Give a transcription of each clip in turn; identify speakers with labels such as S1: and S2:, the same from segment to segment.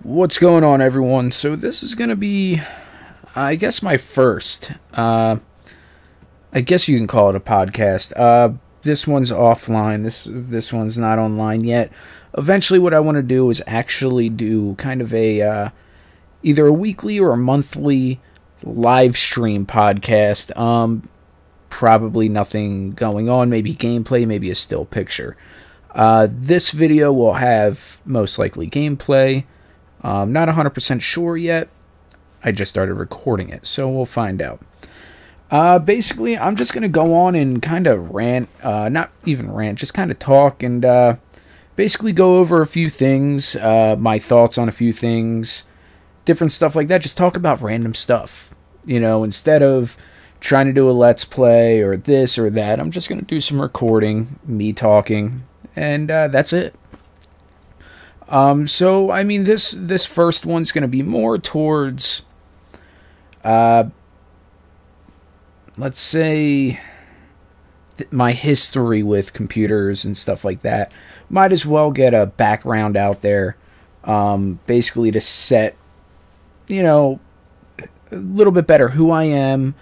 S1: What's going on, everyone? So this is going to be, I guess, my first. I guess you can call it a podcast. This one's offline. This one's not online yet. Eventually, what I want to do is actually do kind of a either a weekly or a monthly live stream podcast. Probably nothing going on. Maybe gameplay. Maybe a still picture. This video will have most likely gameplay. Not 100% sure yet. I just started recording it, so we'll find out. Basically, I'm just going to go on and kind of rant, not even rant, just kind of talk and basically go over a few things, my thoughts on a few things, different stuff like that. Just talk about random stuff, instead of trying to do a let's play or this or that. I'm just going to do some recording, me talking, and that's it. So, I mean, this first one's going to be more towards, let's say, my history with computers and stuff like that. Might as well get a background out there, basically to set, a little bit better who I am,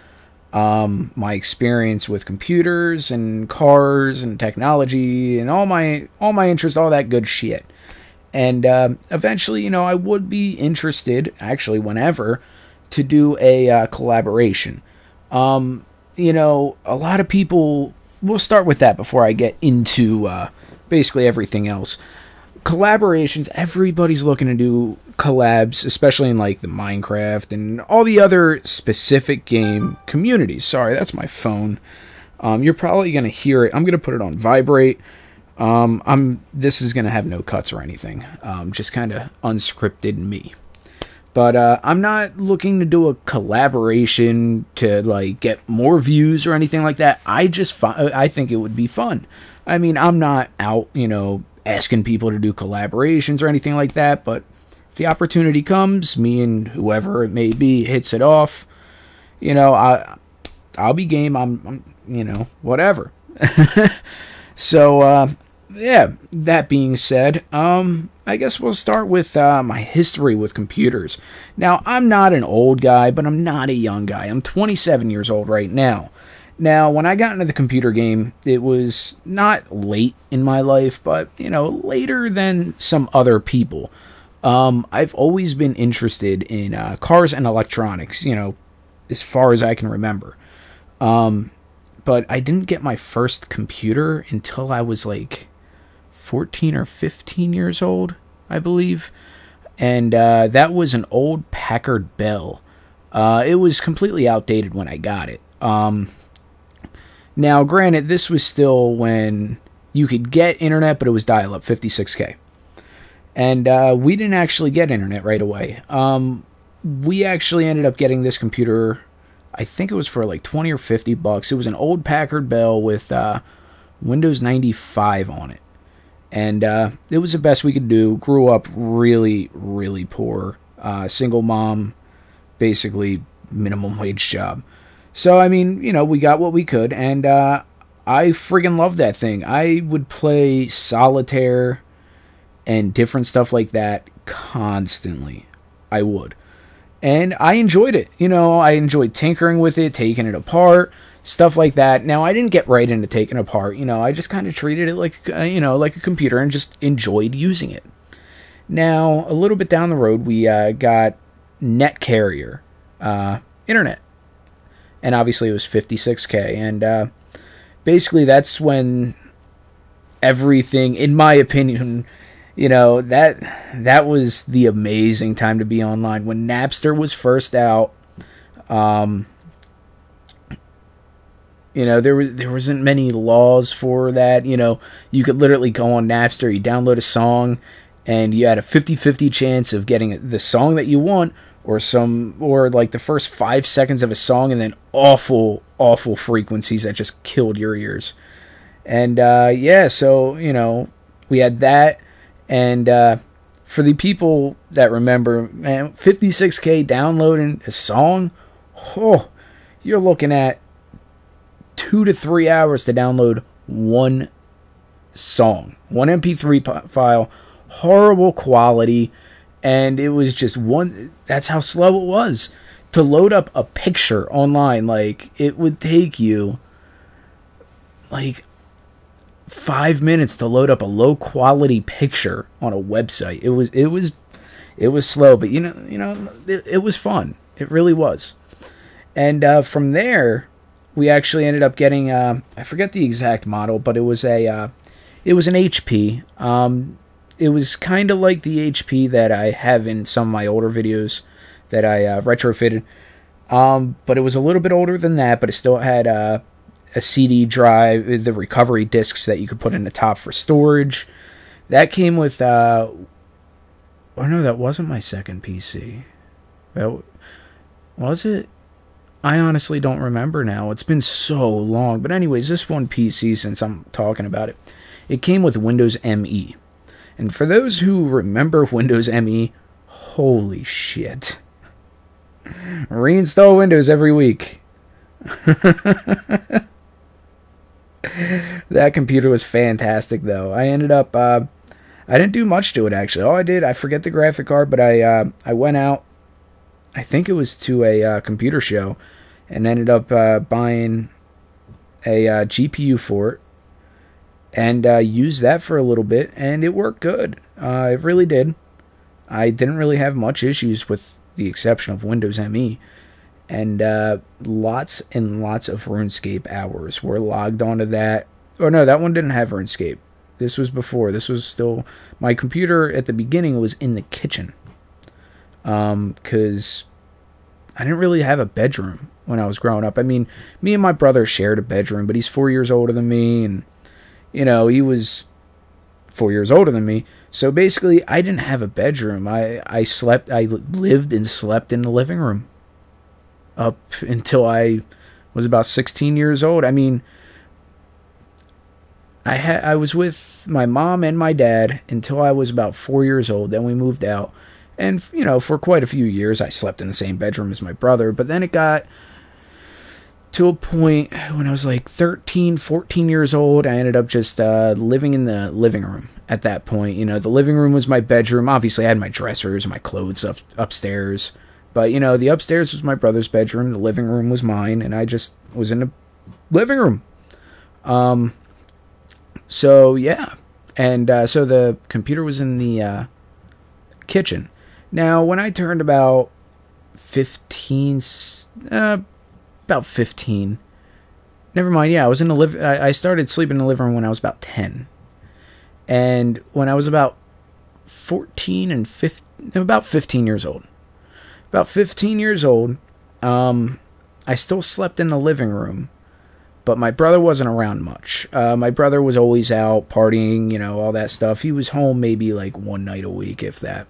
S1: my experience with computers and cars and technology and all my interests, all that good shit. And eventually, I would be interested, actually, whenever, to do a collaboration. A lot of people... We'll start with that before I get into basically everything else. Collaborations, everybody's looking to do collabs, especially in, like, the Minecraft and all the other specific game communities. Sorry, that's my phone. You're probably going to hear it. I'm going to put it on vibrate. This is going to have no cuts or anything. Just kind of unscripted me. But, I'm not looking to do a collaboration to, like, get more views or anything like that. I think it would be fun. I mean, I'm not out, asking people to do collaborations or anything like that. But if the opportunity comes, me and whoever it may be hits it off, I'll be game. I'm whatever. So, yeah, that being said, I guess we'll start with my history with computers. Now, I'm not an old guy, but I'm not a young guy. I'm 27 years old right now. Now, when I got into the computer game, it was not late in my life, but, later than some other people. I've always been interested in cars and electronics, as far as I can remember. But I didn't get my first computer until I was like 14 or 15 years old, I believe. And that was an old Packard Bell. It was completely outdated when I got it. Now, granted, this was still when you could get internet, but it was dial-up, 56K. And we didn't actually get internet right away. We actually ended up getting this computer... I think it was for like 20 or 50 bucks. It was an old Packard Bell with Windows 95 on it. And it was the best we could do. Grew up really, really poor. Single mom, basically minimum wage job. So, I mean, we got what we could. And I friggin' loved that thing. I would play solitaire and different stuff like that constantly. I would. And I enjoyed it. I enjoyed tinkering with it, taking it apart, stuff like that. Now, I didn't get right into taking it apart. I just kind of treated it like, like a computer and just enjoyed using it. Now, a little bit down the road, we got Net Carrier internet. And obviously, it was 56K. And basically, that's when everything, in my opinion... that was the amazing time to be online. When Napster was first out, there wasn't many laws for that. You could literally go on Napster, you download a song, and you had a 50-50 chance of getting the song that you want, or like the first 5 seconds of a song, and then awful frequencies that just killed your ears. And, so, we had that. And for the people that remember, man, 56K downloading a song, you're looking at 2 to 3 hours to download one song, one MP3 file, horrible quality, And it was just that's how slow it was. To load up a picture online, like, it would take you, like, 5 minutes to load up a low quality picture on a website. It was slow, but it was fun. It really was. And from there, we actually ended up getting I forget the exact model, but it was an HP. It was kind of like the HP that I have in some of my older videos that I retrofitted. But it was a little bit older than that, but it still had a CD drive, the recovery discs that you could put in the top for storage. That came with, oh no, that wasn't my second PC. Was it? I honestly don't remember now. It's been so long. But anyways, this one PC, since I'm talking about it, it came with Windows ME. And for those who remember Windows ME, holy shit. Reinstall Windows every week. That computer was fantastic, though. I ended up, I didn't do much to it, actually. All I did, I forget the graphic card, but I went out, I think it was to a computer show, and ended up buying a GPU for it, and used that for a little bit, and it worked good. It really did. I didn't really have much issues with the exception of Windows ME. And lots and lots of RuneScape hours were logged onto that. Oh no, that one didn't have RuneScape. This was before. This was still... My computer at the beginning was in the kitchen. Because I didn't really have a bedroom when I was growing up. I mean, me and my brother shared a bedroom, but he's 4 years older than me. And, he was 4 years older than me. So basically, I didn't have a bedroom. I lived and slept in the living room up until I was about 16 years old. I mean, I was with my mom and my dad until I was about 4 years old. Then we moved out. And, for quite a few years, I slept in the same bedroom as my brother. But then it got to a point when I was like 13, 14 years old. I ended up just living in the living room at that point. The living room was my bedroom. Obviously, I had my dressers and my clothes upstairs. But, the upstairs was my brother's bedroom. The living room was mine. And I just was in the living room. So, yeah. And so the computer was in the kitchen. Now, when I turned about 15... about 15. Never mind, yeah, I was in the I started sleeping in the living room when I was about 10. And when I was about 14 and 15... About 15 years old. About 15 years old, I still slept in the living room, but my brother wasn't around much. My brother was always out partying, all that stuff. He was home maybe like one night a week, if that,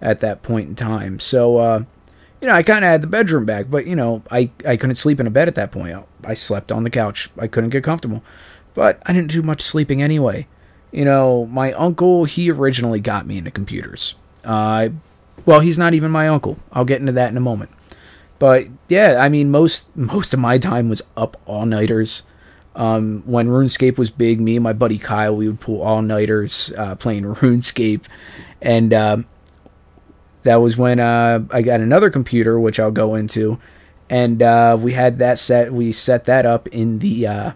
S1: at that point in time. So, I kind of had the bedroom back, but, I couldn't sleep in a bed at that point. I slept on the couch. I couldn't get comfortable. But I didn't do much sleeping anyway. My uncle, he originally got me into computers. Well, he's not even my uncle. I'll get into that in a moment. But, yeah, I mean, most of my time was up all-nighters. When RuneScape was big, me and my buddy Kyle, we would pull all-nighters playing RuneScape. And that was when I got another computer, which I'll go into. And we had that set. We set that up in the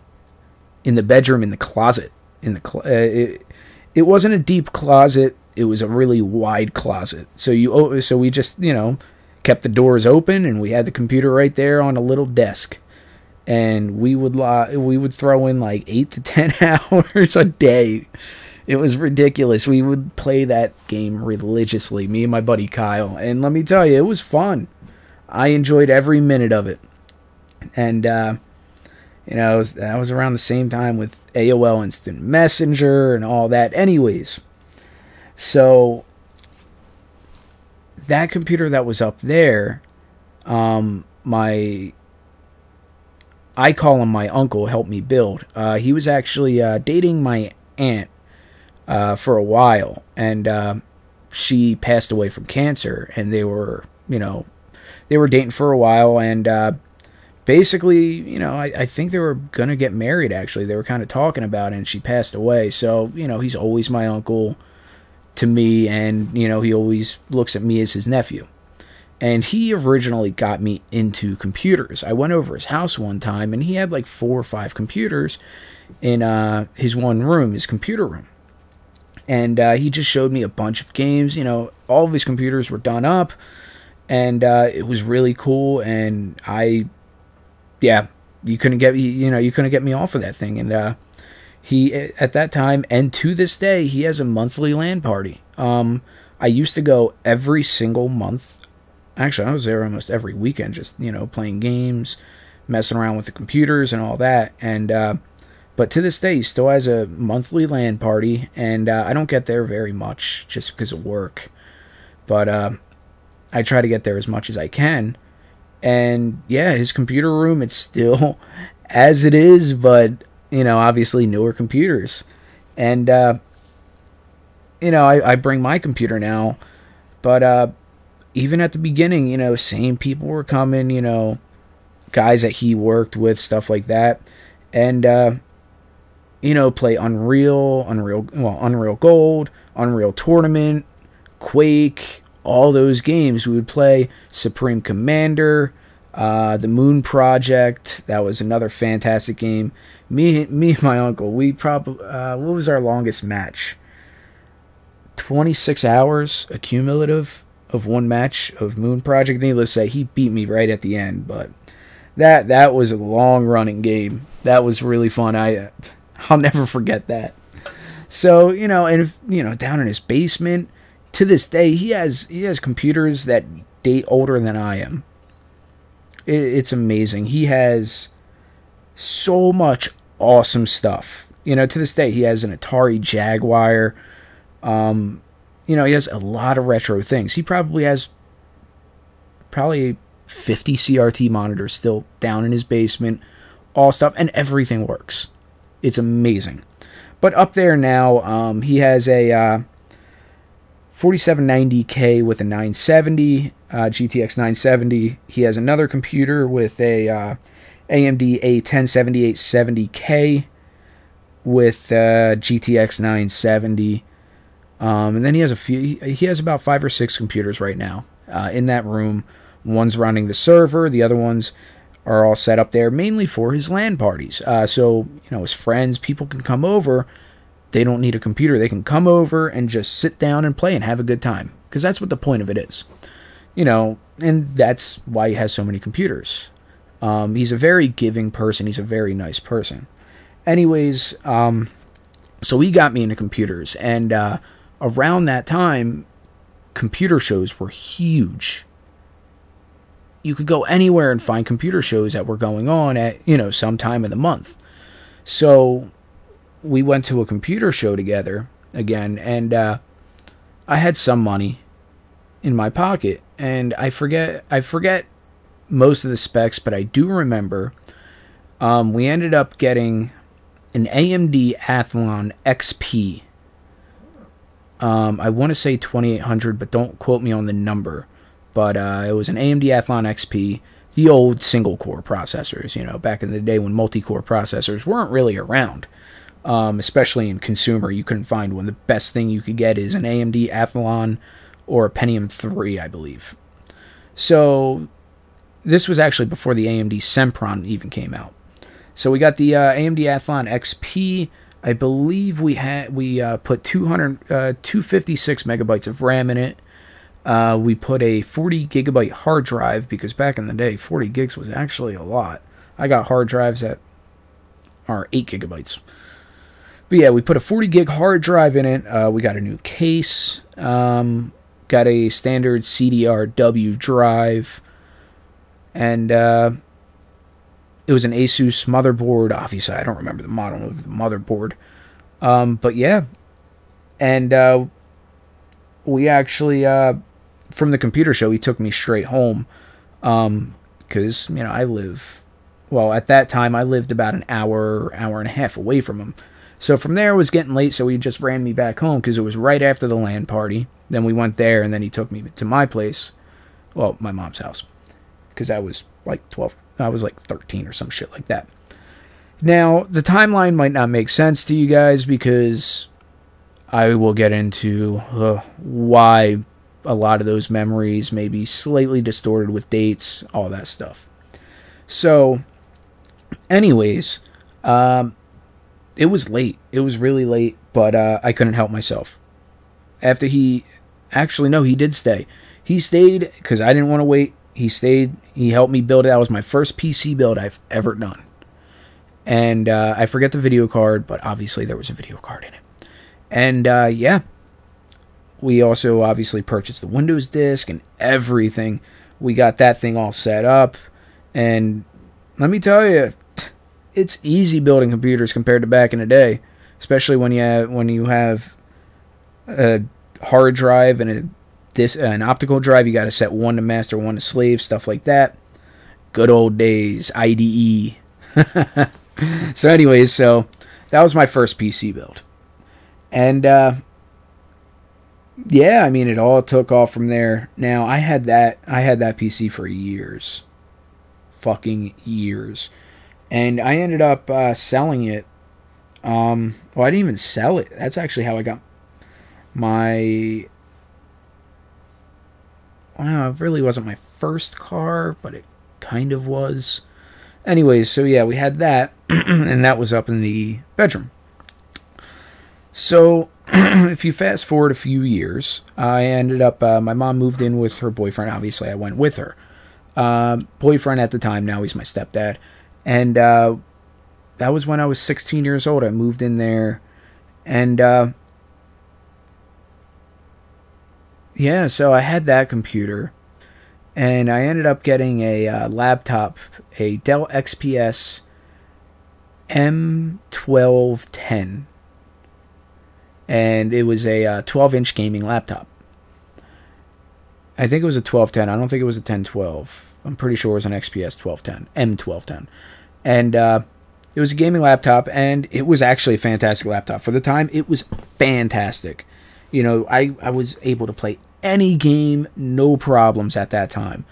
S1: bedroom, in the closet. It wasn't a deep closet. It was a really wide closet. So we just, kept the doors open, and we had the computer right there on a little desk. And we would throw in like 8 to 10 hours a day. It was ridiculous. We would play that game religiously, me and my buddy Kyle. And let me tell you, it was fun. I enjoyed every minute of it. And, that was around the same time with AOL Instant Messenger and all that. Anyways, so that computer that was up there, I call him my uncle, helped me build. He was actually dating my aunt for a while, and she passed away from cancer, and they were dating for a while, and basically, I think they were going to get married, actually. They were kind of talking about it, and she passed away. So, he's always my uncle. to me, and he always looks at me as his nephew. And he originally got me into computers. I went over his house one time, and he had like 4 or 5 computers in his one room, his computer room. And he just showed me a bunch of games. All of his computers were done up, and it was really cool. And you couldn't get me off of that thing. And he, at that time, and to this day, he has a monthly LAN party. I used to go every single month. Actually, I was there almost every weekend, just, playing games, messing around with the computers and all that. And, but to this day, he still has a monthly LAN party, and I don't get there very much just because of work. But I try to get there as much as I can. And, yeah, his computer room, it's still as it is, but, obviously newer computers. And, I bring my computer now, but, even at the beginning, same people were coming, guys that he worked with, stuff like that. And, play Unreal Gold, Unreal Tournament, Quake, all those games. We would play Supreme Commander, the Moon Project. That was another fantastic game. Me and my uncle, we probably, what was our longest match? 26 hours accumulative of one match of Moon Project. Needless to say, he beat me right at the end, but that was a long running game. That was really fun. I'll never forget that. So, and down in his basement, to this day, he has computers that date older than I am. It's amazing. He has so much awesome stuff. To this day, he has an Atari Jaguar. He has a lot of retro things. He probably has 50 CRT monitors still down in his basement, all stuff, and everything works. It's amazing. But up there now, he has a 4790K with a 970, GTX 970. He has another computer with a AMD A107870K with GTX 970. And then he has about 5 or 6 computers right now in that room. One's running the server, the other ones are all set up there mainly for his LAN parties. So, his friends, people can come over. They don't need a computer. They can come over and just sit down and play and have a good time. Because that's what the point of it is. And that's why he has so many computers. He's a very giving person. He's a very nice person. Anyways, so he got me into computers. And around that time, computer shows were huge. You could go anywhere and find computer shows that were going on at, some time of the month. So we went to a computer show together again, and I had some money in my pocket, and I forget most of the specs, but I do remember we ended up getting an AMD Athlon XP. I want to say 2800, but don't quote me on the number. But it was an AMD Athlon XP, the old single-core processors, back in the day when multi-core processors weren't really around, especially in consumer. You couldn't find one. The best thing you could get is an AMD Athlon or a Pentium 3, I believe. So this was actually before the AMD Sempron even came out. So we got the AMD Athlon XP. I believe we put 256 megabytes of RAM in it. We put a 40 gigabyte hard drive, because back in the day, 40 gigs was actually a lot. I got hard drives that are 8 gigabytes. But yeah, we put a 40 gig hard drive in it. We got a new case. Got a standard CDR-W drive. And it was an Asus motherboard. Obviously, I don't remember the model of the motherboard. But yeah. And we actually, from the computer show, he took me straight home. Because, at that time, I lived about an hour and a half away from him. So from there, it was getting late, so he just ran me back home, because it was right after the LAN party. Then we went there, and then he took me to my place. Well, my mom's house. Because I was like 12. I was like 13 or some shit like that. Now, the timeline might not make sense to you guys, because I will get into why a lot of those memories may be slightly distorted with dates, all that stuff. So, anyways, it was late. It was really late, but I couldn't help myself. After he did stay. He stayed because I didn't want to wait. He stayed. He helped me build it. That was my first PC build I've ever done. And I forget the video card, but obviously there was a video card in it. And yeah, we also obviously purchased the Windows disk and everything. We got that thing all set up. And let me tell you, it's easy building computers compared to back in the day, especially when you have a hard drive and an optical drive. You got to set one to master, one to slave, stuff like that. Good old days, IDE. So anyways, so that was my first PC build. And yeah, I mean, it all took off from there. Now, I had that PC for years. Fucking years. And I ended up selling it. Well, I didn't even sell it. That's actually how I got my... Well, it really wasn't my first car, but it kind of was. Anyways, so yeah, we had that, and that was up in the bedroom. So, if you fast forward a few years, I ended up, my mom moved in with her boyfriend. Obviously, I went with her. Boyfriend at the time, now he's my stepdad. And that was when I was 16 years old. I moved in there, and yeah, so I had that computer, and I ended up getting a laptop, a Dell XPS M1210, and it was a 12-inch gaming laptop. I think it was a 1210. I don't think it was a 1012. I'm pretty sure it was an XPS 1210, M1210. And it was a gaming laptop, and it was actually a fantastic laptop. For the time, it was fantastic. You know, I was able to play any game, no problems at that time.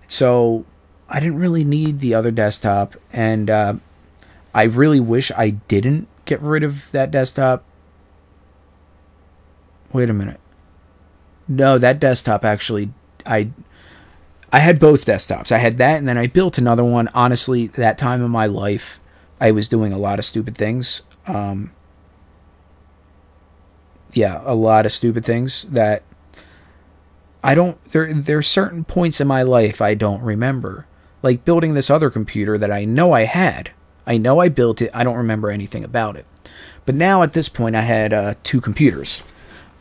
S1: So I didn't really need the other desktop, and I really wish I didn't get rid of that desktop. Wait a minute. No, that desktop actually, I had both desktops. I had that, and then I built another one. Honestly, that time in my life, I was doing a lot of stupid things. Yeah, a lot of stupid things that there's certain points in my life I don't remember. Like building this other computer that I know I had. I know I built it. I don't remember anything about it. But now at this point, I had two computers.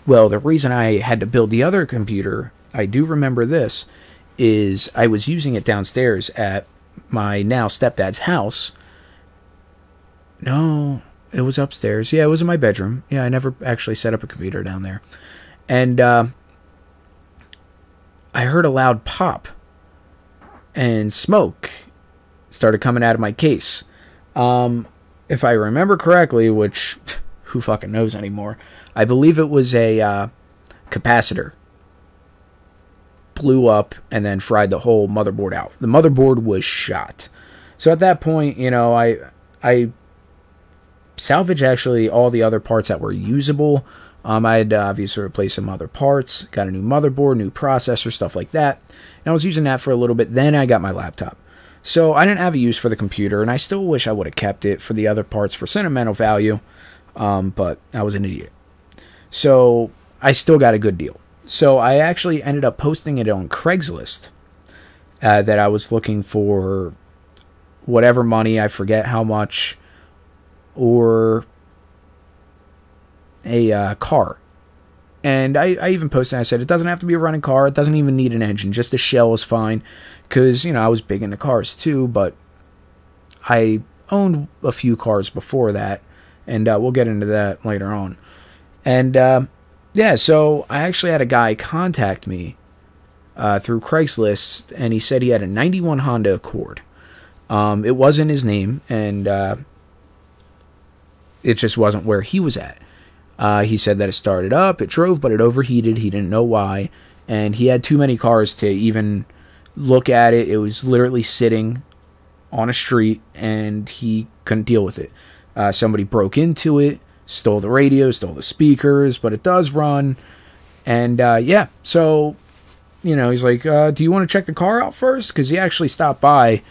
S1: Well, the reason I had to build the other computer, I do remember this, is I was using it downstairs at my now stepdad's house. No, it was upstairs. Yeah, it was in my bedroom. Yeah, I never actually set up a computer down there. And I heard a loud pop, and smoke started coming out of my case. If I remember correctly, which who fucking knows anymore, I believe it was a capacitor. Blew up and then fried the whole motherboard out. The motherboard was shot. So at that point, you know, I salvaged actually all the other parts that were usable. I had to obviously replace some other parts, got a new motherboard, new processor, stuff like that. And I was using that for a little bit. Then I got my laptop. So I didn't have a use for the computer, and I still wish I would have kept it for the other parts for sentimental value. But I was an idiot. So I still got a good deal. So I actually ended up posting it on Craigslist that I was looking for whatever money, I forget how much, or a car. And I even posted, I said, it doesn't have to be a running car. It doesn't even need an engine. Just a shell is fine. Because, you know, I was big into cars too, but I owned a few cars before that. And we'll get into that later on. And, yeah, so I actually had a guy contact me through Craigslist, and he said he had a 91 Honda Accord. It wasn't his name, and it just wasn't where he was at. He said that it started up, it drove, but it overheated. He didn't know why, and he had too many cars to even look at it. It was literally sitting on a street, and he couldn't deal with it. Somebody broke into it, Stole the radio, stole the speakers, but it does run. And yeah, so, you know, he's like, do you want to check the car out first? Because he actually stopped by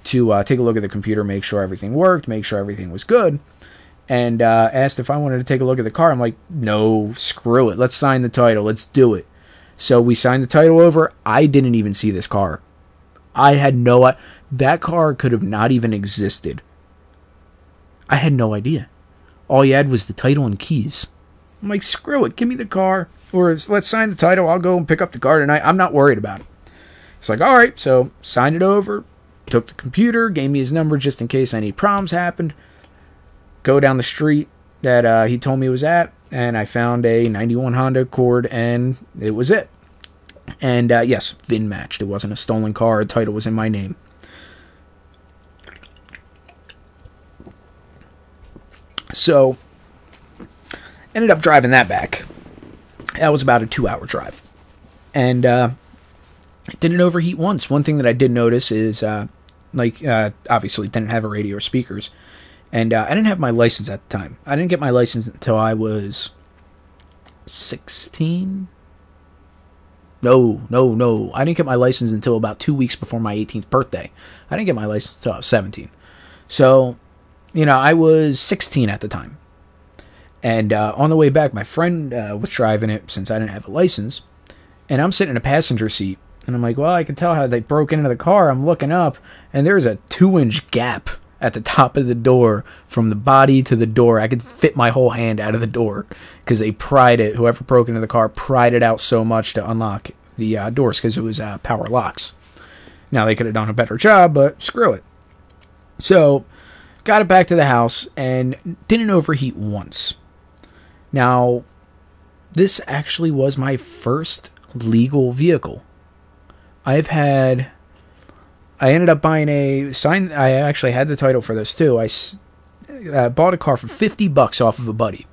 S1: to take a look at the computer, make sure everything worked, make sure everything was good. And asked if I wanted to take a look at the car. I'm like, no, screw it. Let's sign the title. Let's do it. So we signed the title over. I didn't even see this car. I had no... That car could have not even existed. I had no idea. All you had was the title and keys. I'm like, screw it. Give me the car. Or let's sign the title. I'll go and pick up the car tonight. I'm not worried about it. It's like, all right. So signed it over. Took the computer. Gave me his number just in case any problems happened. Go down the street that he told me was at, and I found a 91 Honda Accord, and it was it. And yes, VIN matched. It wasn't a stolen car. The title was in my name. So, ended up driving that back. That was about a 2-hour drive. And it didn't overheat once. One thing that I did notice is, obviously didn't have a radio or speakers. And I didn't have my license at the time. I didn't get my license until I was 16. No. I didn't get my license until about 2 weeks before my 18th birthday. I didn't get my license until I was 17. So, you know, I was 16 at the time. And on the way back, my friend was driving it since I didn't have a license. And I'm sitting in a passenger seat. And I'm like, well, I can tell how they broke into the car. I'm looking up, and there's a 2-inch gap at the top of the door from the body to the door. I could fit my whole hand out of the door because they pried it. Whoever broke into the car pried it out so much to unlock the doors because it was power locks. Now, they could have done a better job, but screw it. So, got it back to the house and didn't overheat once. Now, this actually was my first legal vehicle. I ended up buying I actually had the title for this too. I bought a car for $50 off of a buddy.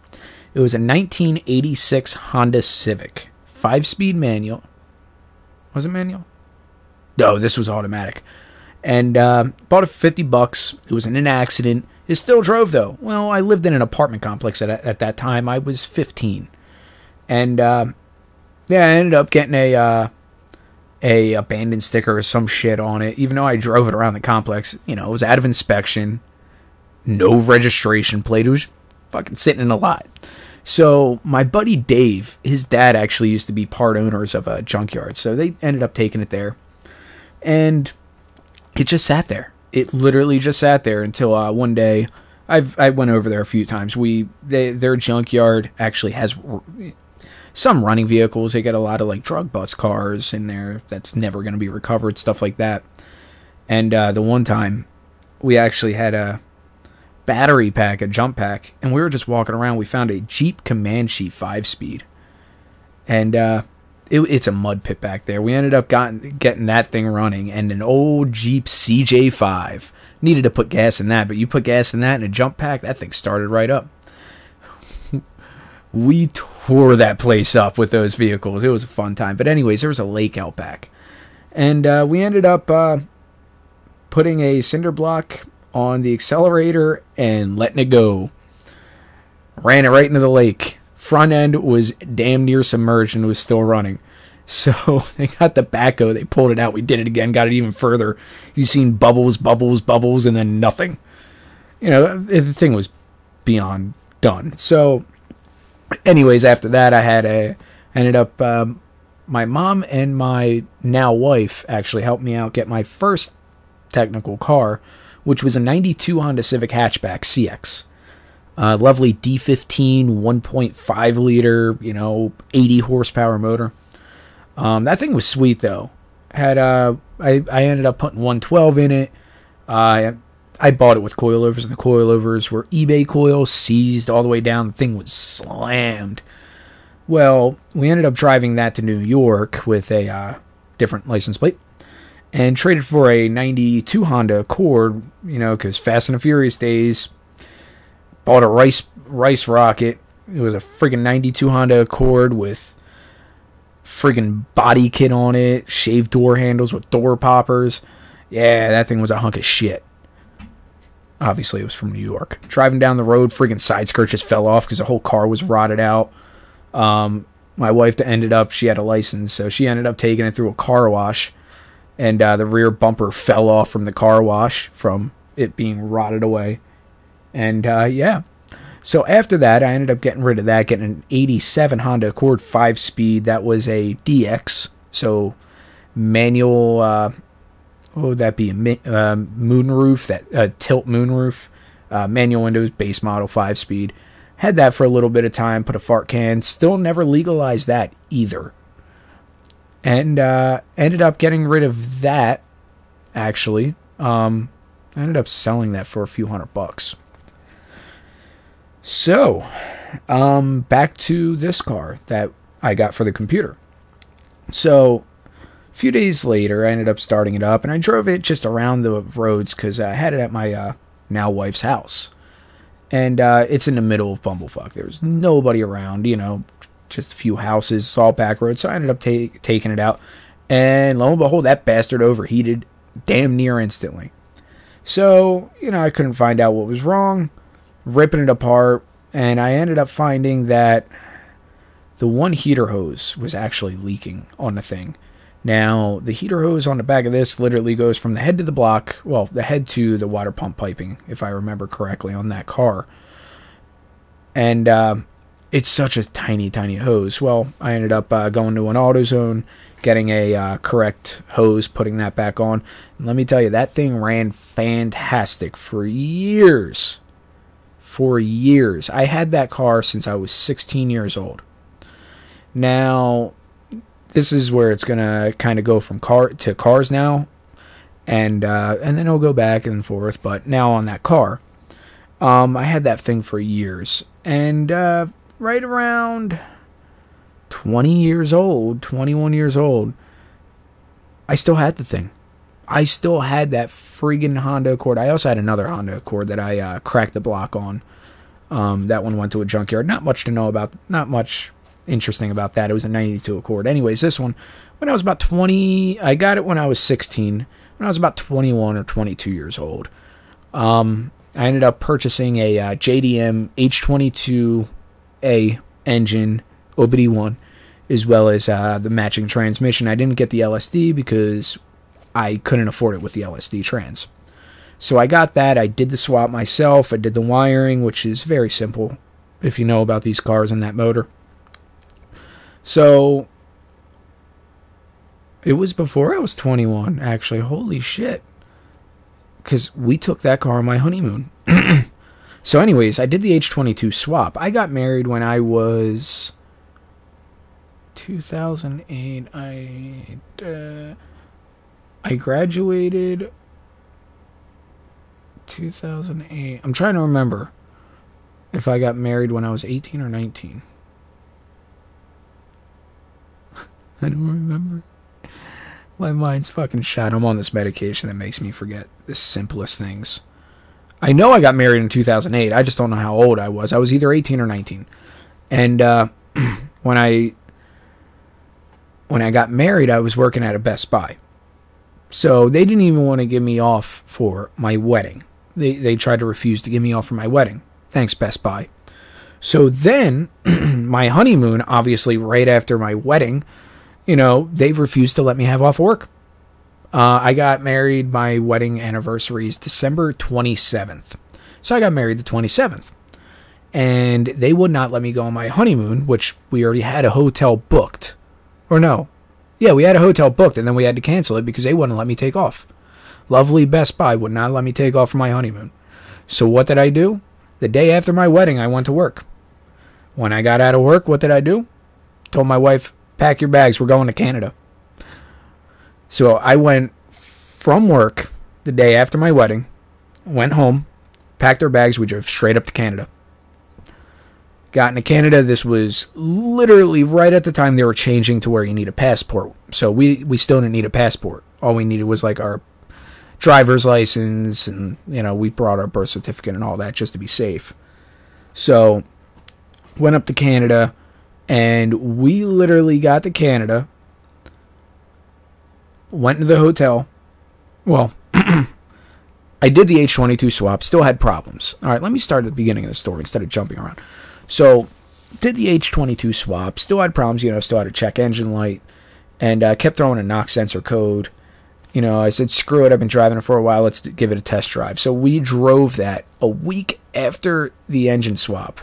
S1: It was a 1986 Honda Civic. 5-speed manual. Was it manual? No, this was automatic. And bought it for $50. It was in an accident. It still drove though. Well, I lived in an apartment complex at that time. I was 15. And yeah, I ended up getting a abandoned sticker or some shit on it, even though I drove it around the complex. You know, it was out of inspection, no registration plate. It was fucking sitting in a lot. So my buddy Dave, his dad actually used to be part owners of a junkyard, so they ended up taking it there, and it just sat there. It literally just sat there until one day I went over there a few times. Their junkyard actually has some running vehicles. They get a lot of like drug bust cars in there that's never going to be recovered, stuff like that. And the one time we actually had a battery pack, a jump pack, and we were just walking around. We found a Jeep Comanche 5-speed, and it's a mud pit back there. We ended up getting that thing running, and an old Jeep CJ5. Needed to put gas in that, but you put gas in that and a jump pack, that thing started right up. We tore that place up with those vehicles. It was a fun time. But anyways, there was a lake out back. And we ended up putting a cinder block on the accelerator and letting it go. Ran it right into the lake. Front end was damn near submerged and was still running. So they got the backhoe. They pulled it out. We did it again. Got it even further. You seen bubbles, and then nothing. You know, the thing was beyond done. So anyways, after that, my mom and my now wife actually helped me out get my first technical car, which was a 92 Honda Civic hatchback CX. Lovely D15 1.5 liter, 80 horsepower motor. That thing was sweet though. I ended up putting 112 in it. I bought it with coilovers, and the coilovers were eBay coils, seized all the way down. The thing was slammed. Well, we ended up driving that to New York with a different license plate, and traded for a 92 Honda Accord, because Fast and the Furious days. Bought a Rice Rocket. It was a friggin' 92 Honda Accord with friggin' body kit on it, shaved door handles with door poppers. Yeah, that thing was a hunk of shit. Obviously, it was from New York. Driving down the road, freaking side skirt just fell off because the whole car was rotted out. My wife she had a license, so she ended up taking it through a car wash. And the rear bumper fell off from the car wash from it being rotted away. And yeah. So after that, I ended up getting rid of that, getting an 87 Honda Accord 5-speed. That was a DX. So manual, what would that be? Moonroof, that tilt moonroof. Manual windows, base model 5-speed. Had that for a little bit of time, put a fart can. Still never legalized that either. And ended up getting rid of that, actually. I ended up selling that for a few $100. So, back to this car that I got for the computer. So, a few days later, I ended up starting it up, and I drove it just around the roads because I had it at my now wife's house. And it's in the middle of Bumblefuck. There's nobody around, just a few houses, all back roads. So I ended up taking it out. And lo and behold, that bastard overheated damn near instantly. So, I couldn't find out what was wrong. Ripping it apart. And I ended up finding that the one heater hose was actually leaking on the thing. Now, the heater hose on the back of this literally goes from the head to the block. Well, the head to the water pump piping, if I remember correctly, on that car. And it's such a tiny, tiny hose. Well, I ended up going to an AutoZone, getting a correct hose, putting that back on. And let me tell you, that thing ran fantastic for years. For years. I had that car since I was 16 years old. Now, this is where it's going to kind of go from car to cars now. And then it'll go back and forth. But now on that car, I had that thing for years. And right around 20 years old, 21 years old, I still had the thing. I still had that friggin' Honda Accord. I also had another Honda Accord that I cracked the block on. That one went to a junkyard. Not much to know about. Not much interesting about that. It was a 92 Accord. Anyways, this one, when I was about 20, I got it when I was 16. When I was about 21 or 22 years old, I ended up purchasing a JDM H22A engine, OBD1, as well as the matching transmission. I didn't get the LSD because I couldn't afford it with the LSD trans. So I got that. I did the swap myself. I did the wiring, which is very simple if you know about these cars and that motor. So it was before I was 21, actually. Holy shit. Because we took that car on my honeymoon. So anyways, I did the H22 swap. I got married when I was 2008. I graduated 2008. I'm trying to remember if I got married when I was 18 or 19. I don't remember. My mind's fucking shot. I'm on this medication that makes me forget the simplest things. I know I got married in 2008. I just don't know how old I was. I was either 18 or 19. And when I got married, I was working at a Best Buy. So they didn't even want to give me off for my wedding. They tried to refuse to give me off for my wedding. Thanks, Best Buy. So then, my honeymoon, obviously right after my wedding, they've refused to let me have off work. I got married, my wedding anniversary is December 27th. So I got married the 27th. And they would not let me go on my honeymoon, which we already had a hotel booked. Or no. Yeah, we had a hotel booked, and then we had to cancel it because they wouldn't let me take off. Lovely Best Buy would not let me take off for my honeymoon. So what did I do? The day after my wedding, I went to work. When I got out of work, what did I do? Told my wife, pack your bags, we're going to Canada. So I went from work the day after my wedding, went home, packed our bags, we drove straight up to Canada. Got into Canada. This was literally right at the time they were changing to where you need a passport. So we still didn't need a passport. All we needed was like our driver's license, and we brought our birth certificate and all that just to be safe. So went up to Canada, and we literally got to Canada, went to the hotel. Well, I I did the H22 swap, still had problems. All right, let me start at the beginning of the story instead of jumping around. So, did the H22 swap, still had problems, still had a check engine light, and kept throwing a knock sensor code. I said, screw it, I've been driving it for a while, let's give it a test drive. So we drove that a week after the engine swap.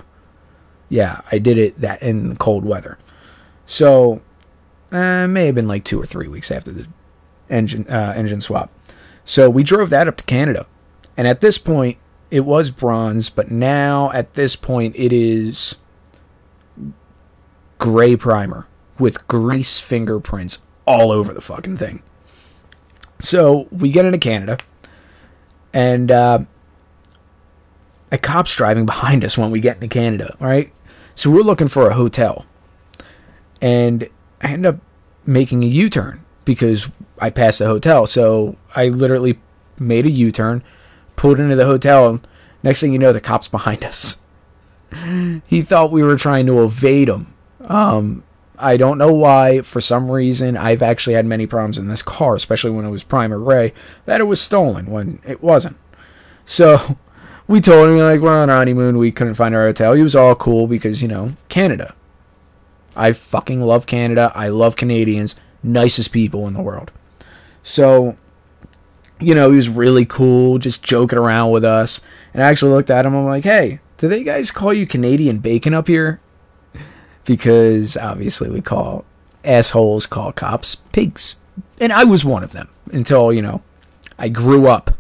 S1: Yeah, I did it that in the cold weather. So, it may have been like 2 or 3 weeks after the engine swap. So we drove that up to Canada. And at this point, it was bronze, but now at this point, it is gray primer with grease fingerprints all over the fucking thing. So we get into Canada, and a cop's driving behind us when we get into Canada, right? So we're looking for a hotel, and I end up making a U-turn because I passed the hotel. So I literally made a U-turn, pulled into the hotel, and next thing you know, the cop's behind us. He thought we were trying to evade him. I don't know why. For some reason, I've actually had many problems in this car, especially when it was primer gray, that it was stolen when it wasn't. So we told him, we're on our honeymoon, we couldn't find our hotel. He was all cool because, Canada. I fucking love Canada. I love Canadians. Nicest people in the world. So, he was really cool, just joking around with us. And I actually looked at him, I'm like, hey, do they guys call you Canadian bacon up here? Because obviously assholes call cops pigs. And I was one of them until, I grew up.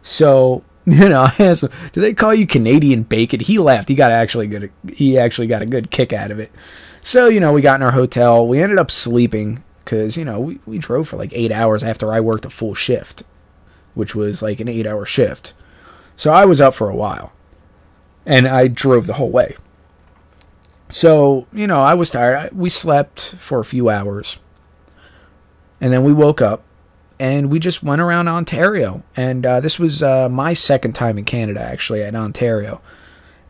S1: So, I asked him, do they call you Canadian bacon? He laughed. He actually got a good kick out of it. So, we got in our hotel. We ended up sleeping because, we drove for like 8 hours after I worked a full shift, which was like an 8-hour shift. So I was up for a while. And I drove the whole way. So, I was tired. We slept for a few hours. And then we woke up. And we just went around Ontario. And this was my second time in Canada, actually, at Ontario.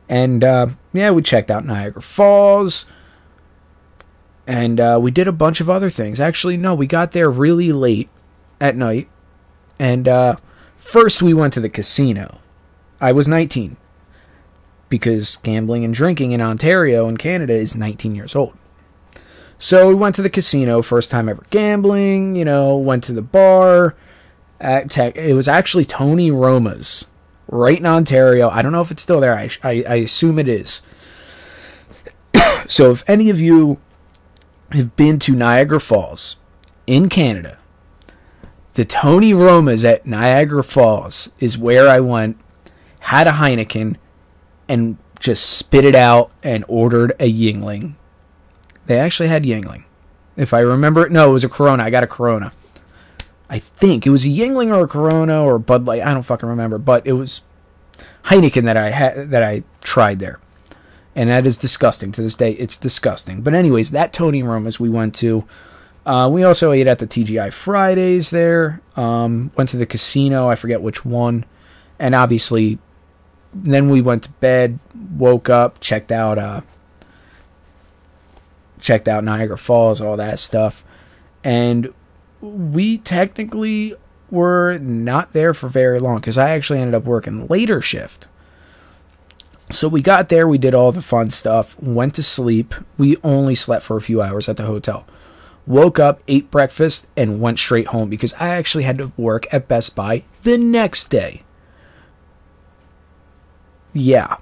S1: And, we checked out Niagara Falls. And we did a bunch of other things. Actually, no, we got there really late at night. And first we went to the casino. I was 19. Because gambling and drinking in Ontario and Canada is 19 years old. So we went to the casino, first time ever gambling, went to the bar. It was actually Tony Roma's, right in Ontario. I don't know if it's still there. I assume it is. So if any of you have been to Niagara Falls in Canada, the Tony Roma's at Niagara Falls is where I went, had a Heineken, and just spit it out and ordered a Yuengling. They actually had Yuengling. If I remember it, no, it was a Corona. I got a Corona. I think it was a Yuengling or a Corona or Bud Light. I don't fucking remember, but it was Heineken that I tried there. And that is disgusting. To this day, it's disgusting. But anyways, that Tony Roma's we went to. We also ate at the TGI Fridays there. Went to the casino. I forget which one. And obviously, then we went to bed, woke up, checked out Niagara Falls, all that stuff. And we technically were not there for very long because I actually ended up working later shift. So we got there, we did all the fun stuff, went to sleep. We only slept for a few hours at the hotel. Woke up, ate breakfast, and went straight home because I actually had to work at Best Buy the next day. Yeah.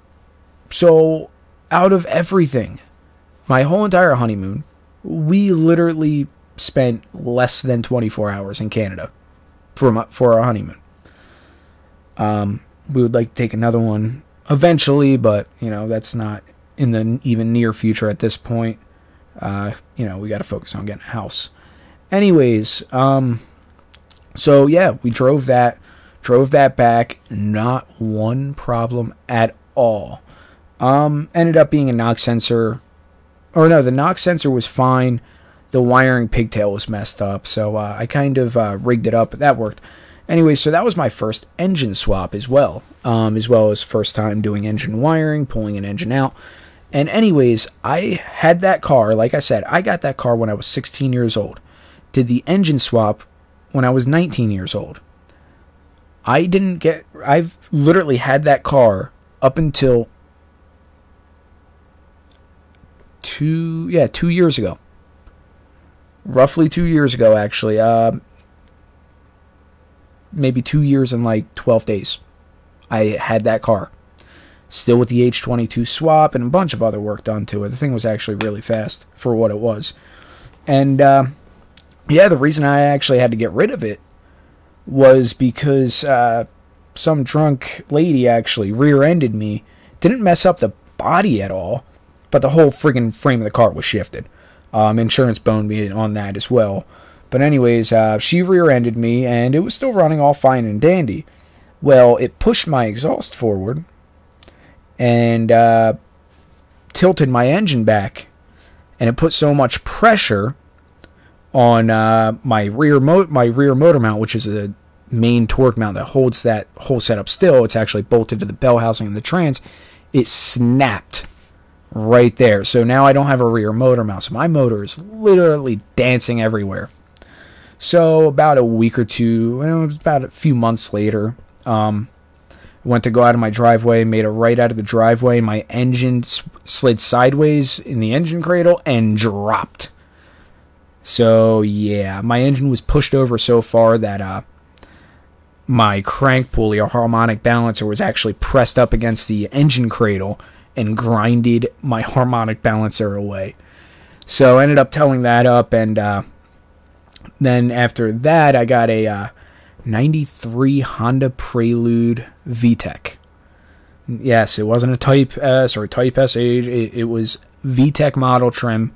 S1: So, out of everything, my whole entire honeymoon, we literally spent less than 24 hours in Canada for our honeymoon. We would like to take another one eventually, but, that's not in the even near future at this point. We got to focus on getting a house. Anyways, so yeah, we drove that back, not one problem at all. Ended up being a knock sensor, or no, the knock sensor was fine. The wiring pigtail was messed up, so I kind of rigged it up, but that worked. Anyway, so that was my first engine swap as well as first time doing engine wiring, pulling an engine out. And anyways, I had that car, like I said, I got that car when I was 16 years old. Did the engine swap when I was 19 years old. I've literally had that car up until 2 years ago. Roughly 2 years ago, actually. Maybe 2 years and like 12 days. I had that car. Still with the H22 swap and a bunch of other work done to it. The thing was actually really fast for what it was. And, yeah, the reason I actually had to get rid of it was because some drunk lady actually rear-ended me. Didn't mess up the body at all, but the whole friggin' frame of the car was shifted. Insurance boned me on that as well. But anyways, she rear-ended me, and it was still running all fine and dandy. Well, it pushed my exhaust forward and tilted my engine back, and it put so much pressure on my rear motor mount, which is a main torque mount that holds that whole setup still. It's actually bolted to the bell housing and the trans. It snapped right there. So now I don't have a rear motor mount. So my motor is literally dancing everywhere. So about a week or two, well, it was about a few months later, went to go out of my driveway, made a right out of the driveway. My engine slid sideways in the engine cradle and dropped. So yeah, my engine was pushed over so far that my crank pulley or harmonic balancer was actually pressed up against the engine cradle and grinded my harmonic balancer away. So I ended up towing that up, and then after that I got a 93 Honda Prelude VTEC. Yes, it wasn't a Type S or a Type SH. It was VTEC model trim.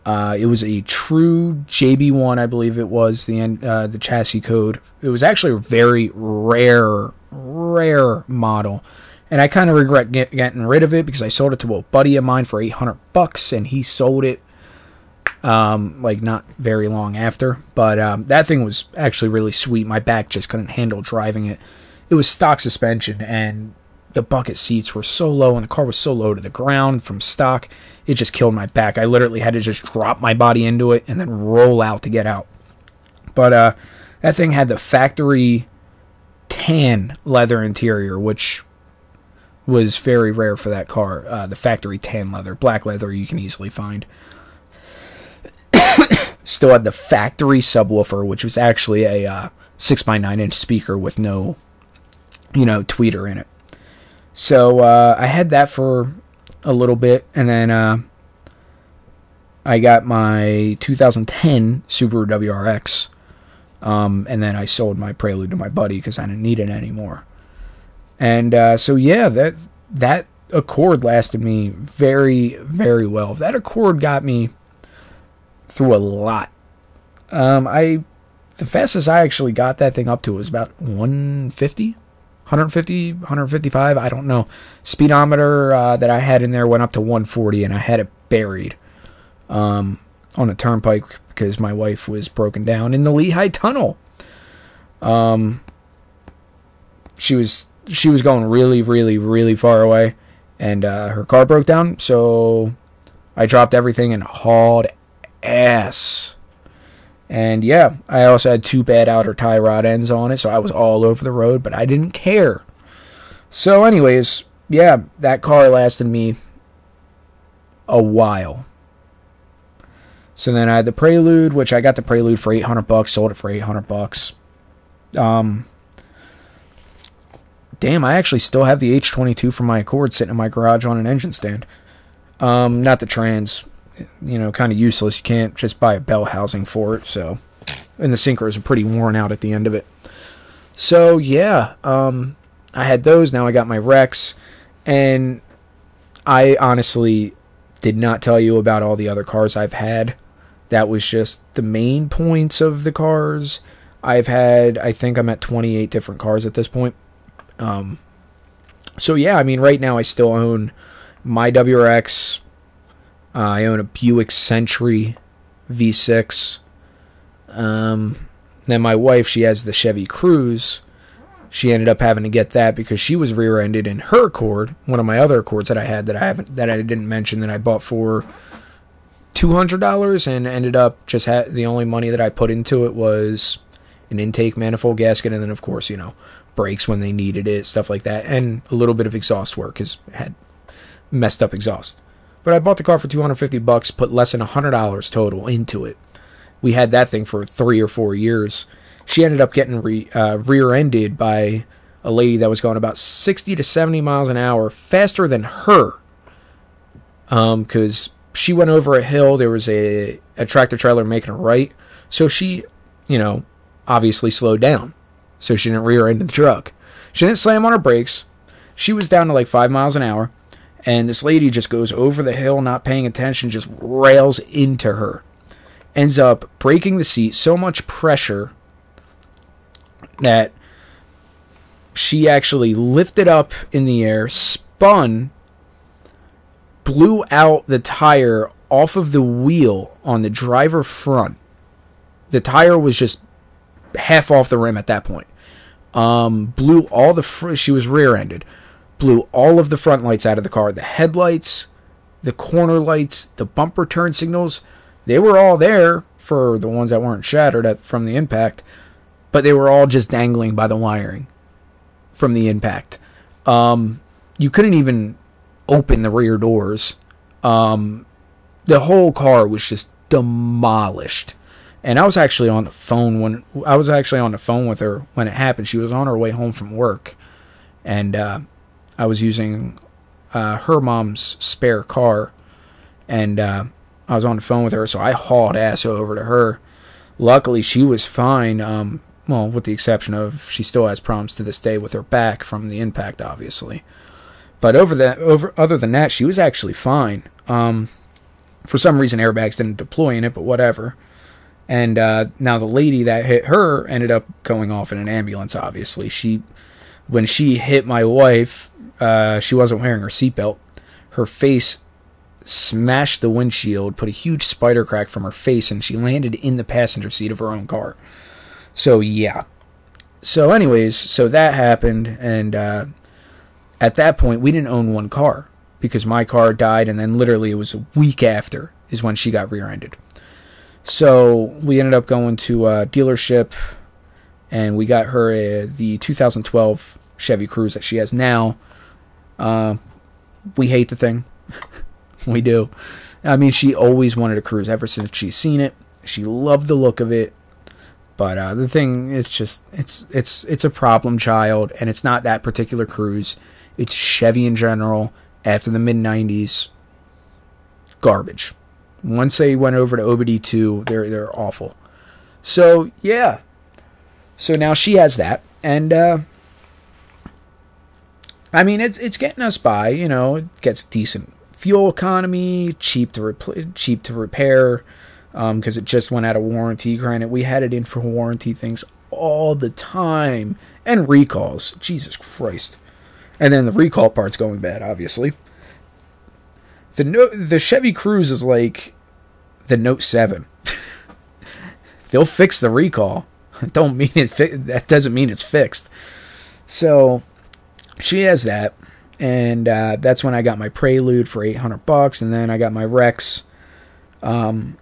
S1: It was a true JB1, I believe it was, the chassis code. It was actually a very rare model. And I kind of regret getting rid of it because I sold it to a buddy of mine for $800, and he sold it like not very long after. But that thing was actually really sweet. My back just couldn't handle driving it. It was stock suspension, and the bucket seats were so low, and the car was so low to the ground from stock, it just killed my back. I literally had to just drop my body into it and then roll out to get out. But that thing had the factory tan leather interior, which was very rare for that car. The factory tan leather. Black leather you can easily find. Still had the factory subwoofer, which was actually a 6x9 inch speaker with no, tweeter in it. So I had that for a little bit, and then I got my 2010 Subaru WRX, and then I sold my Prelude to my buddy because I didn't need it anymore. And so yeah, that Accord lasted me very, very well. That Accord got me through a lot. The fastest I actually got that thing up to was about 150, 155, I don't know. Speedometer that I had in there went up to 140, and I had it buried on a turnpike because my wife was broken down in the Lehigh Tunnel. She was going really, really, really far away, and her car broke down, so I dropped everything and hauled ass. And yeah, I also had 2 bad outer tie rod ends on it, so I was all over the road, but I didn't care. So anyways, yeah, that car lasted me a while. So then I had the Prelude, which I got the Prelude for $800, sold it for $800. Damn, I actually still have the H22 from my Accord sitting in my garage on an engine stand. Not the trans, kind of useless. You can't just buy a bell housing for it, so. And the sinkers are pretty worn out at the end of it. So, yeah, I had those. Now I got my Rex, and I honestly did not tell you about all the other cars I've had. That was just the main points of the cars. I've had, I think I'm at 28 different cars at this point. So yeah, I mean, right now I still own my WRX. I own a Buick Century V6. Then my wife, she has the Chevy Cruze. She ended up having to get that because she was rear-ended in her Accord, one of my other Accords that I had that I didn't mention, that I bought for $200, and ended up just the only money that I put into it was an intake manifold gasket, and then, of course, brakes when they needed it, stuff like that, and a little bit of exhaust work, because it had messed up exhaust. But I bought the car for $250, put less than $100 total into it. We had that thing for 3 or 4 years. She ended up getting rear-ended by a lady that was going about 60 to 70 miles an hour faster than her. Because she went over a hill. There was a tractor trailer making a right. So she, obviously slowed down. So she didn't rear end the truck. She didn't slam on her brakes. She was down to like 5 miles an hour. And this lady just goes over the hill, not paying attention, just rails into her. Ends up breaking the seat, so much pressure that she actually lifted up in the air, spun, blew out the tire off of the wheel on the driver front. The tire was just half off the rim at that point. Blew all the she was rear-ended. Blew all of the front lights out of the car. The headlights, the corner lights, the bumper turn signals, they were all there for the ones that weren't shattered from the impact, but they were all just dangling by the wiring from the impact. You couldn't even open the rear doors. The whole car was just demolished. And I was actually on the phone with her when it happened. She was on her way home from work, and I was using her mom's spare car, and I was on the phone with her, so I hauled ass over to her. Luckily, she was fine. Well, with the exception of she still has problems to this day with her back from the impact, obviously. But other than that, she was actually fine. For some reason, airbags didn't deploy in it, but whatever. And now the lady that hit her ended up going off in an ambulance, obviously. When she hit my wife, she wasn't wearing her seatbelt. Her face smashed the windshield, put a huge spider crack from her face, and she landed in the passenger seat of her own car. So, yeah. So, anyways, so that happened, and at that point, we didn't own one car, because my car died, and then literally it was a week after is when she got rear-ended. So, we ended up going to a dealership, and we got her the 2012 Chevy Cruze that she has now. We hate the thing. We do. I mean, she always wanted a Cruze ever since she's seen it. She loved the look of it. But the thing is just, it's a problem child, and it's not that particular Cruze. It's Chevy in general. After the mid-90s, garbage. Once they went over to OBD2, they're awful. So, yeah. So now she has that, and I mean, it's getting us by. It gets decent fuel economy, cheap to repair, because it just went out of warranty. Granted, we had it in for warranty things all the time, and recalls. Jesus Christ. And then the recall part's going bad, obviously. The Chevy Cruze is like the Note 7. They'll fix the recall. That doesn't mean it's fixed. So she has that, and that's when I got my Prelude for $800, and then I got my Rex a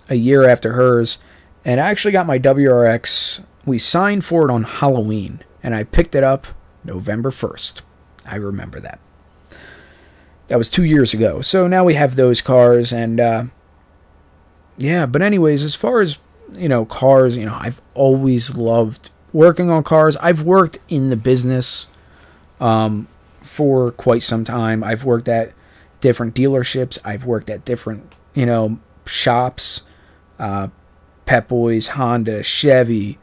S1: year after hers, and I actually got my WRX. We signed for it on Halloween, and I picked it up November 1st. I remember that. That was 2 years ago. So now we have those cars, and yeah. But anyways, as far as cars, I've always loved working on cars. I've worked in the business for quite some time. I've worked at different dealerships. I've worked at different shops, Pep Boys, Honda, Chevy,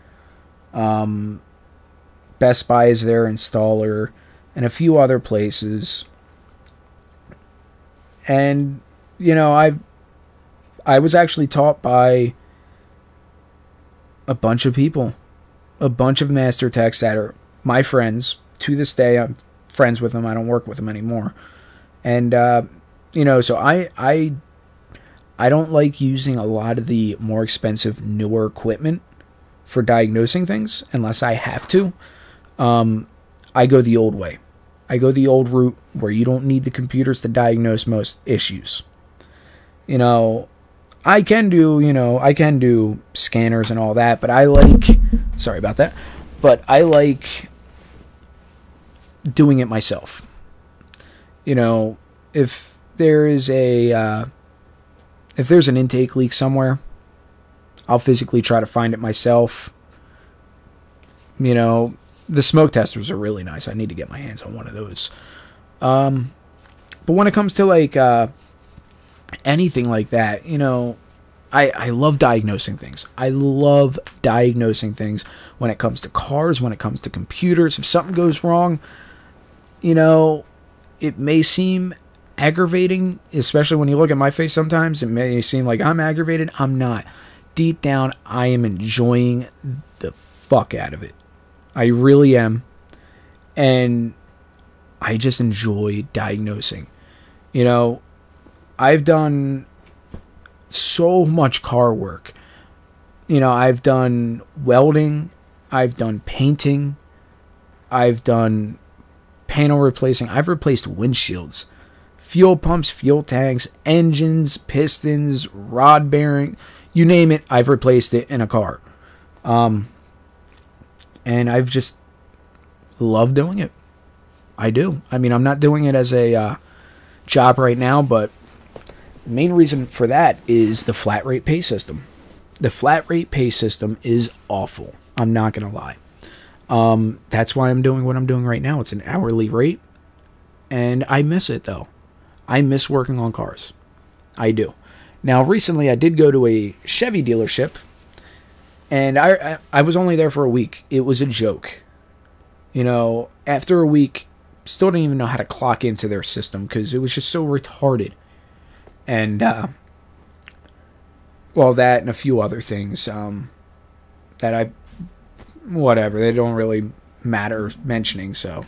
S1: Best Buy is their installer, and a few other places. And I was actually taught by a bunch of people, a bunch of master techs that are my friends. To this day, I'm friends with them. I don't work with them anymore. And so I don't like using a lot of the more expensive, newer equipment for diagnosing things unless I have to. I go the old way. I go the old route where you don't need the computers to diagnose most issues. I can do, I can do scanners and all that, but I like, sorry about that, but I like doing it myself. If there is if there's an intake leak somewhere, I'll physically try to find it myself. The smoke testers are really nice. I need to get my hands on one of those. But when it comes to like anything like that, I love diagnosing things. I love diagnosing things when it comes to cars, when it comes to computers. If something goes wrong, it may seem aggravating, especially when you look at my face sometimes. It may seem like I'm aggravated. I'm not. Deep down, I am enjoying the fuck out of it. I really am. And I just enjoy diagnosing. I've done so much car work. I've done welding. I've done painting. I've done panel replacing. I've replaced windshields, fuel pumps, fuel tanks, engines, pistons, rod bearing. You name it, I've replaced it in a car. And I've just loved doing it. I do. I mean, I'm not doing it as a job right now, but the main reason for that is the flat rate pay system. The flat rate pay system is awful. I'm not going to lie. That's why I'm doing what I'm doing right now. It's an hourly rate. And I miss it, though. I miss working on cars. I do. Now, recently, I did go to a Chevy dealership. And I was only there for a week. It was a joke. After a week, still didn't even know how to clock into their system because it was just so retarded. And, that and a few other things that whatever, they don't really matter mentioning, so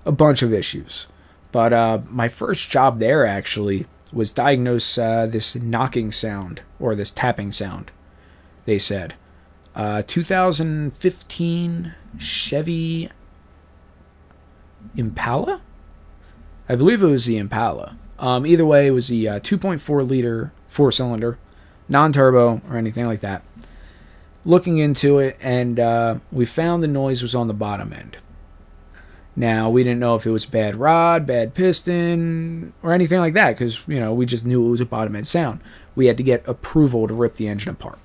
S1: a bunch of issues. But my first job there actually was diagnose this knocking sound, or this tapping sound, they said. 2015 Chevy Impala? I believe it was the Impala. Either way, it was the 2.4 liter 4-cylinder, non-turbo or anything like that. Looking into it, and we found the noise was on the bottom end. Now, we didn't know if it was bad rod, bad piston, or anything like that, because, we just knew it was a bottom end sound. We had to get approval to rip the engine apart.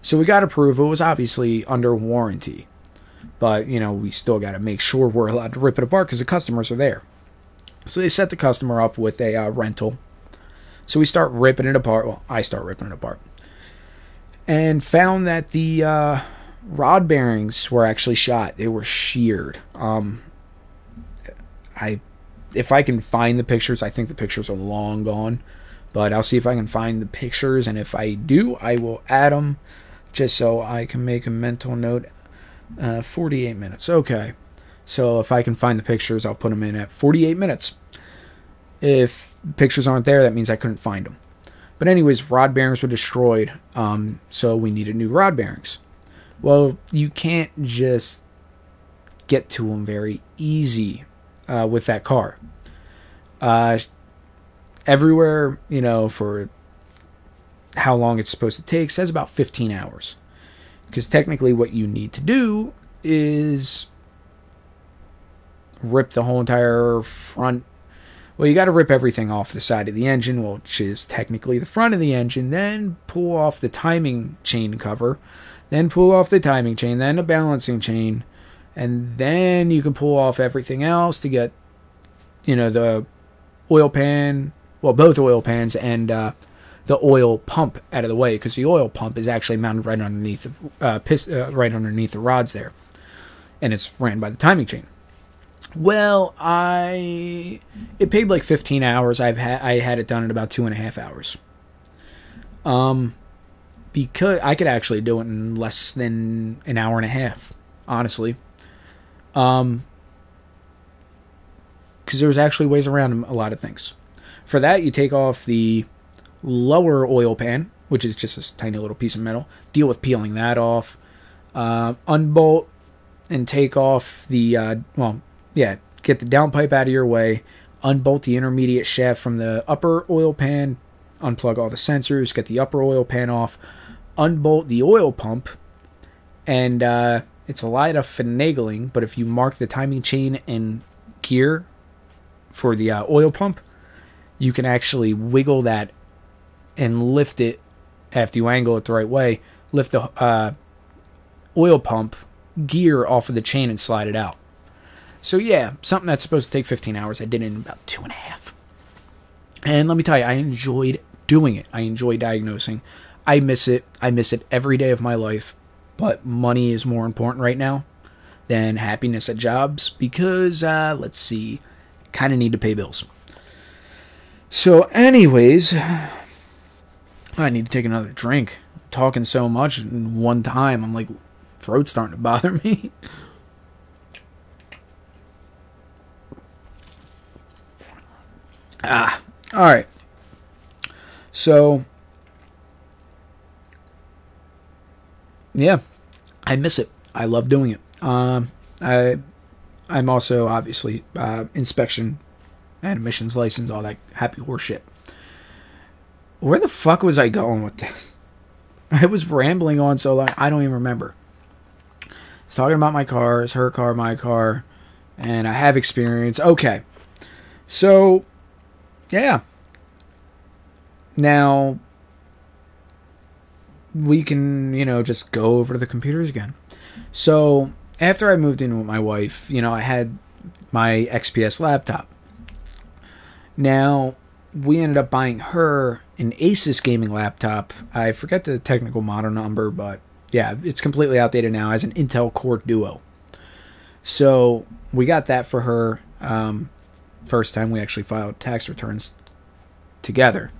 S1: So we got approval. It was obviously under warranty. But, we still got to make sure we're allowed to rip it apart because the customers are there. So they set the customer up with a rental. So we start ripping it apart. Well, I start ripping it apart. And found that the rod bearings were actually shot. They were sheared. If I can find the pictures, I think the pictures are long gone. But I'll see if I can find the pictures. And if I do, I will add them just so I can make a mental note. 48 minutes. Okay. So if I can find the pictures, I'll put them in at 48 minutes. If pictures aren't there, that means I couldn't find them. But anyways, rod bearings were destroyed, so we needed new rod bearings. Well, you can't just get to them very easy with that car. Everywhere, for how long it's supposed to take, says about 15 hours. Because technically what you need to do is rip the whole entire front. Well, you got to rip everything off the side of the engine, which is technically the front of the engine, then pull off the timing chain cover, then pull off the timing chain, then the balancing chain, and then you can pull off everything else to get, the oil pan, well, both oil pans and the oil pump out of the way, because the oil pump is actually mounted right underneath right underneath the rods there, and it's ran by the timing chain. Well, it paid like 15 hours. I had it done in about 2.5 hours. Because I could actually do it in less than an hour and a half, honestly. Because there was actually ways around a lot of things. For that, you take off the lower oil pan, which is just a tiny little piece of metal. Deal with peeling that off. Unbolt and take off the, get the downpipe out of your way. Unbolt the intermediate shaft from the upper oil pan. unplug all the sensors, get the upper oil pan off, unbolt the oil pump, and it's a lot of finagling, but if you mark the timing chain and gear for the oil pump, you can actually wiggle that and lift it after you angle it the right way, lift the oil pump gear off of the chain and slide it out. So yeah, something that's supposed to take 15 hours, I did it in about 2.5. And let me tell you, I enjoyed doing it. I enjoy diagnosing. I miss it. I miss it every day of my life. But money is more important right now than happiness at jobs because, let's see, kind of need to pay bills. So anyways, I need to take another drink. I'm talking so much in one time, I'm like, throat's starting to bother me. Alright. So, yeah, I miss it. I love doing it. I'm also, obviously, inspection and emissions license, all that happy horse shit. Where the fuck was I going with this? I was rambling on so long, I don't even remember. I was talking about my cars, her car, my car, and I have experience. Okay. So, yeah. Now, we can, just go over to the computers again. So, after I moved in with my wife, I had my XPS laptop. Now, we ended up buying her an Asus gaming laptop. I forget the technical model number, but yeah, it's completely outdated now. It has an Intel Core Duo. So, we got that for her. First time we actually filed tax returns together.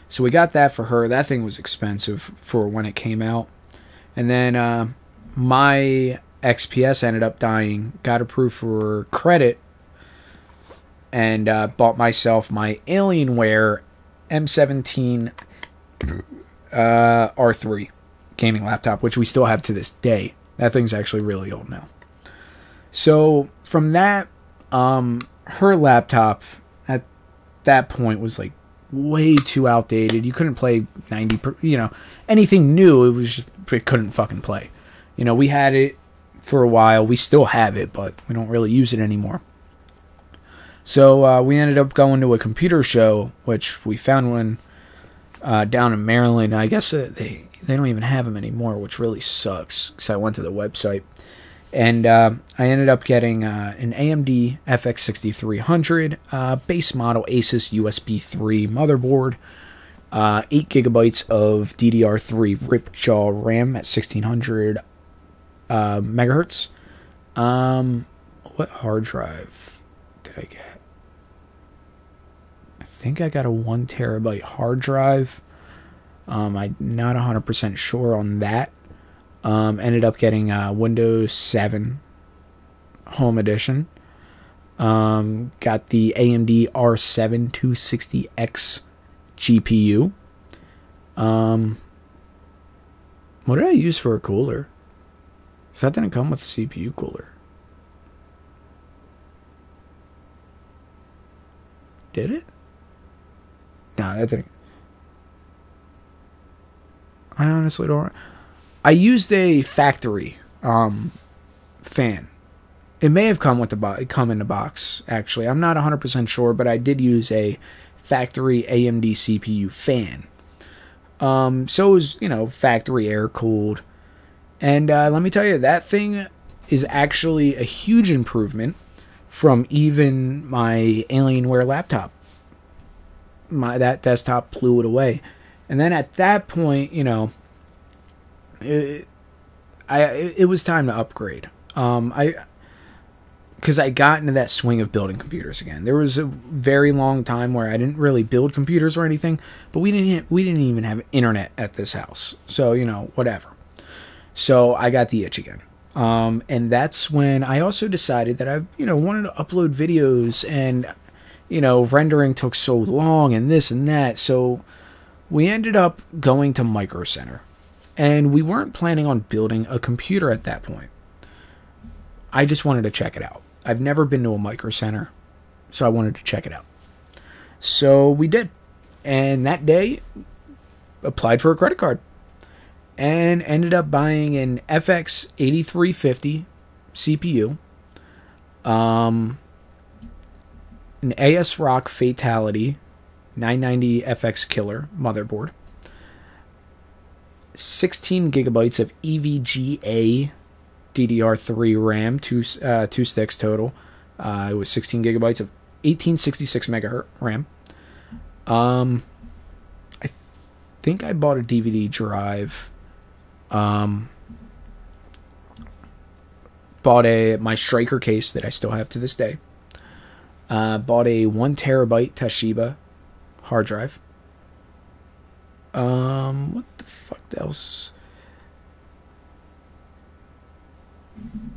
S1: So we got that for her. That thing was expensive for when it came out. And then my XPS ended up dying. Got approved for credit. And bought myself my Alienware M17 R3 gaming laptop, which we still have to this day. That thing's actually really old now. So from that, her laptop at that point was like way too outdated. You couldn't play 90, anything new. It couldn't fucking play. We had it for a while. We still have it, but we don't really use it anymore. So we ended up going to a computer show, which we found one down in Maryland. I guess they don't even have them anymore, which really sucks because I went to the website. And I ended up getting an AMD FX 6300 base model Asus USB 3 motherboard, 8 gigabytes of DDR3 Ripjaw RAM at 1600 megahertz. What hard drive did I get? I think I got a 1 terabyte hard drive. I'm not 100% sure on that. Ended up getting Windows 7 Home Edition. Got the AMD R7 260X GPU. What did I use for a cooler? So that didn't come with a CPU cooler. Did it? No, that didn't. I honestly don't. I used a factory fan. It may have come with come in the box, actually. I'm not 100% sure, but I did use a factory AMD CPU fan. So it was, factory air cooled. And let me tell you, that thing is actually a huge improvement from even my Alienware laptop. That desktop blew it away. And then at that point, it was time to upgrade. Because I got into that swing of building computers again. There was a very long time where I didn't really build computers or anything, but we didn't even have internet at this house. So, whatever. So I got the itch again. And that's when I also decided that I, wanted to upload videos and, rendering took so long and this and that. So we ended up going to Micro Center. And we weren't planning on building a computer at that point. I just wanted to check it out. I've never been to a Micro Center, so I wanted to check it out. So we did. And that day, applied for a credit card. And ended up buying an FX 8350 CPU. An ASRock Fatality 990 FX Killer motherboard. 16 gigabytes of EVGA DDR3 RAM, two sticks total. It was 16 gigabytes of 1866 megahertz RAM. I think I bought a DVD drive. Bought my Striker case that I still have to this day. Bought a 1 terabyte Toshiba hard drive. What the fuck else?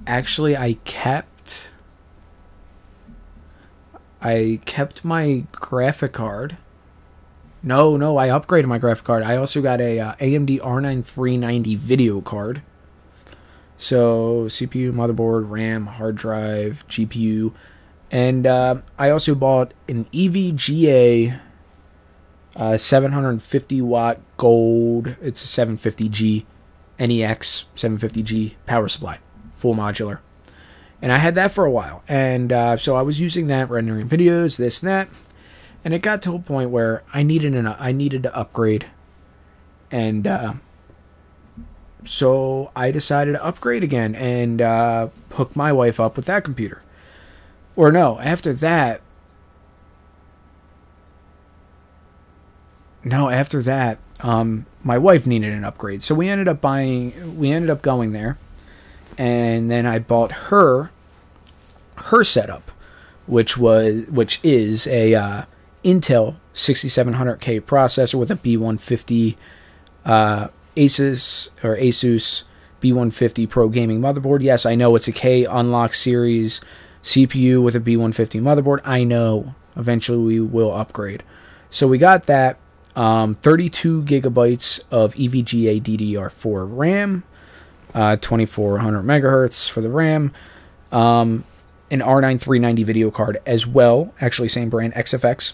S1: Actually, I kept my graphic card. No, I upgraded my graphic card. I also got a AMD R9 390 video card. So CPU, motherboard, RAM, hard drive, GPU, and I also bought an EVGA 750 watt gold. It's a 750G NEX 750G power supply, full modular, and I had that for a while. And so I was using that, rendering videos, this and that. And it got to a point where I needed to upgrade, and so I decided to upgrade again and hook my wife up with that computer. Or no, after that, my wife needed an upgrade, so we ended up going there, and then I bought her setup, which is a Intel 6700K processor with a B150 Asus B150 Pro gaming motherboard. Yes, I know it's a K Unlock series CPU with a B150 motherboard. I know. Eventually we will upgrade. So we got that. 32 gigabytes of EVGA DDR4 RAM. 2400 megahertz for the RAM. An R9 390 video card as well. Actually, same brand, XFX.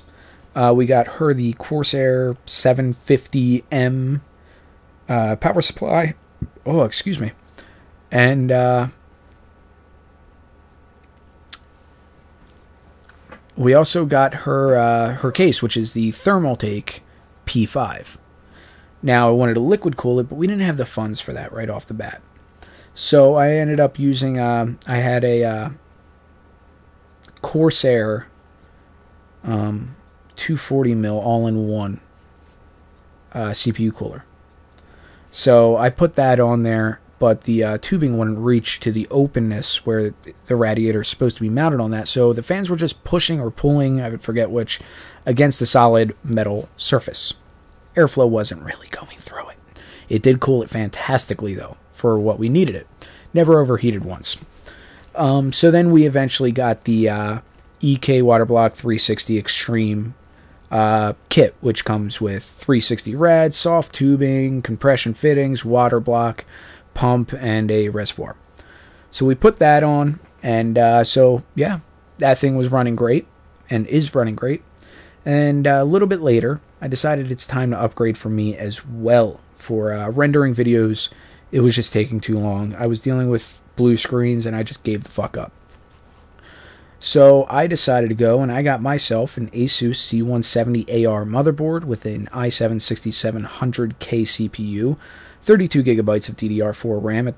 S1: We got her the Corsair 750M power supply. Oh, excuse me. And we also got her case, which is the Thermaltake P5. Now, I wanted to liquid cool it, but we didn't have the funds for that right off the bat. So I ended up using, I had a Corsair 240mm all-in-one CPU cooler. So I put that on there, but the tubing wouldn't reach to the openness where the radiator is supposed to be mounted on that. So the fans were just pushing or pulling, I forget which, against the solid metal surface. Airflow wasn't really going through it. It did cool it fantastically, though, for what we needed it. Never overheated once. So then we eventually got the EK Waterblock 360 Extreme kit, which comes with 360 rad, soft tubing, compression fittings, water block, pump, and a reservoir. So we put that on, and so yeah, that thing was running great and is running great. And a little bit later, I decided it's time to upgrade for me as well. For rendering videos, it was just taking too long. I was dealing with blue screens, and I just gave the fuck up. So I decided to go, and I got myself an Asus C170AR motherboard with an i7 6700K CPU, 32 gigabytes of DDR4 RAM,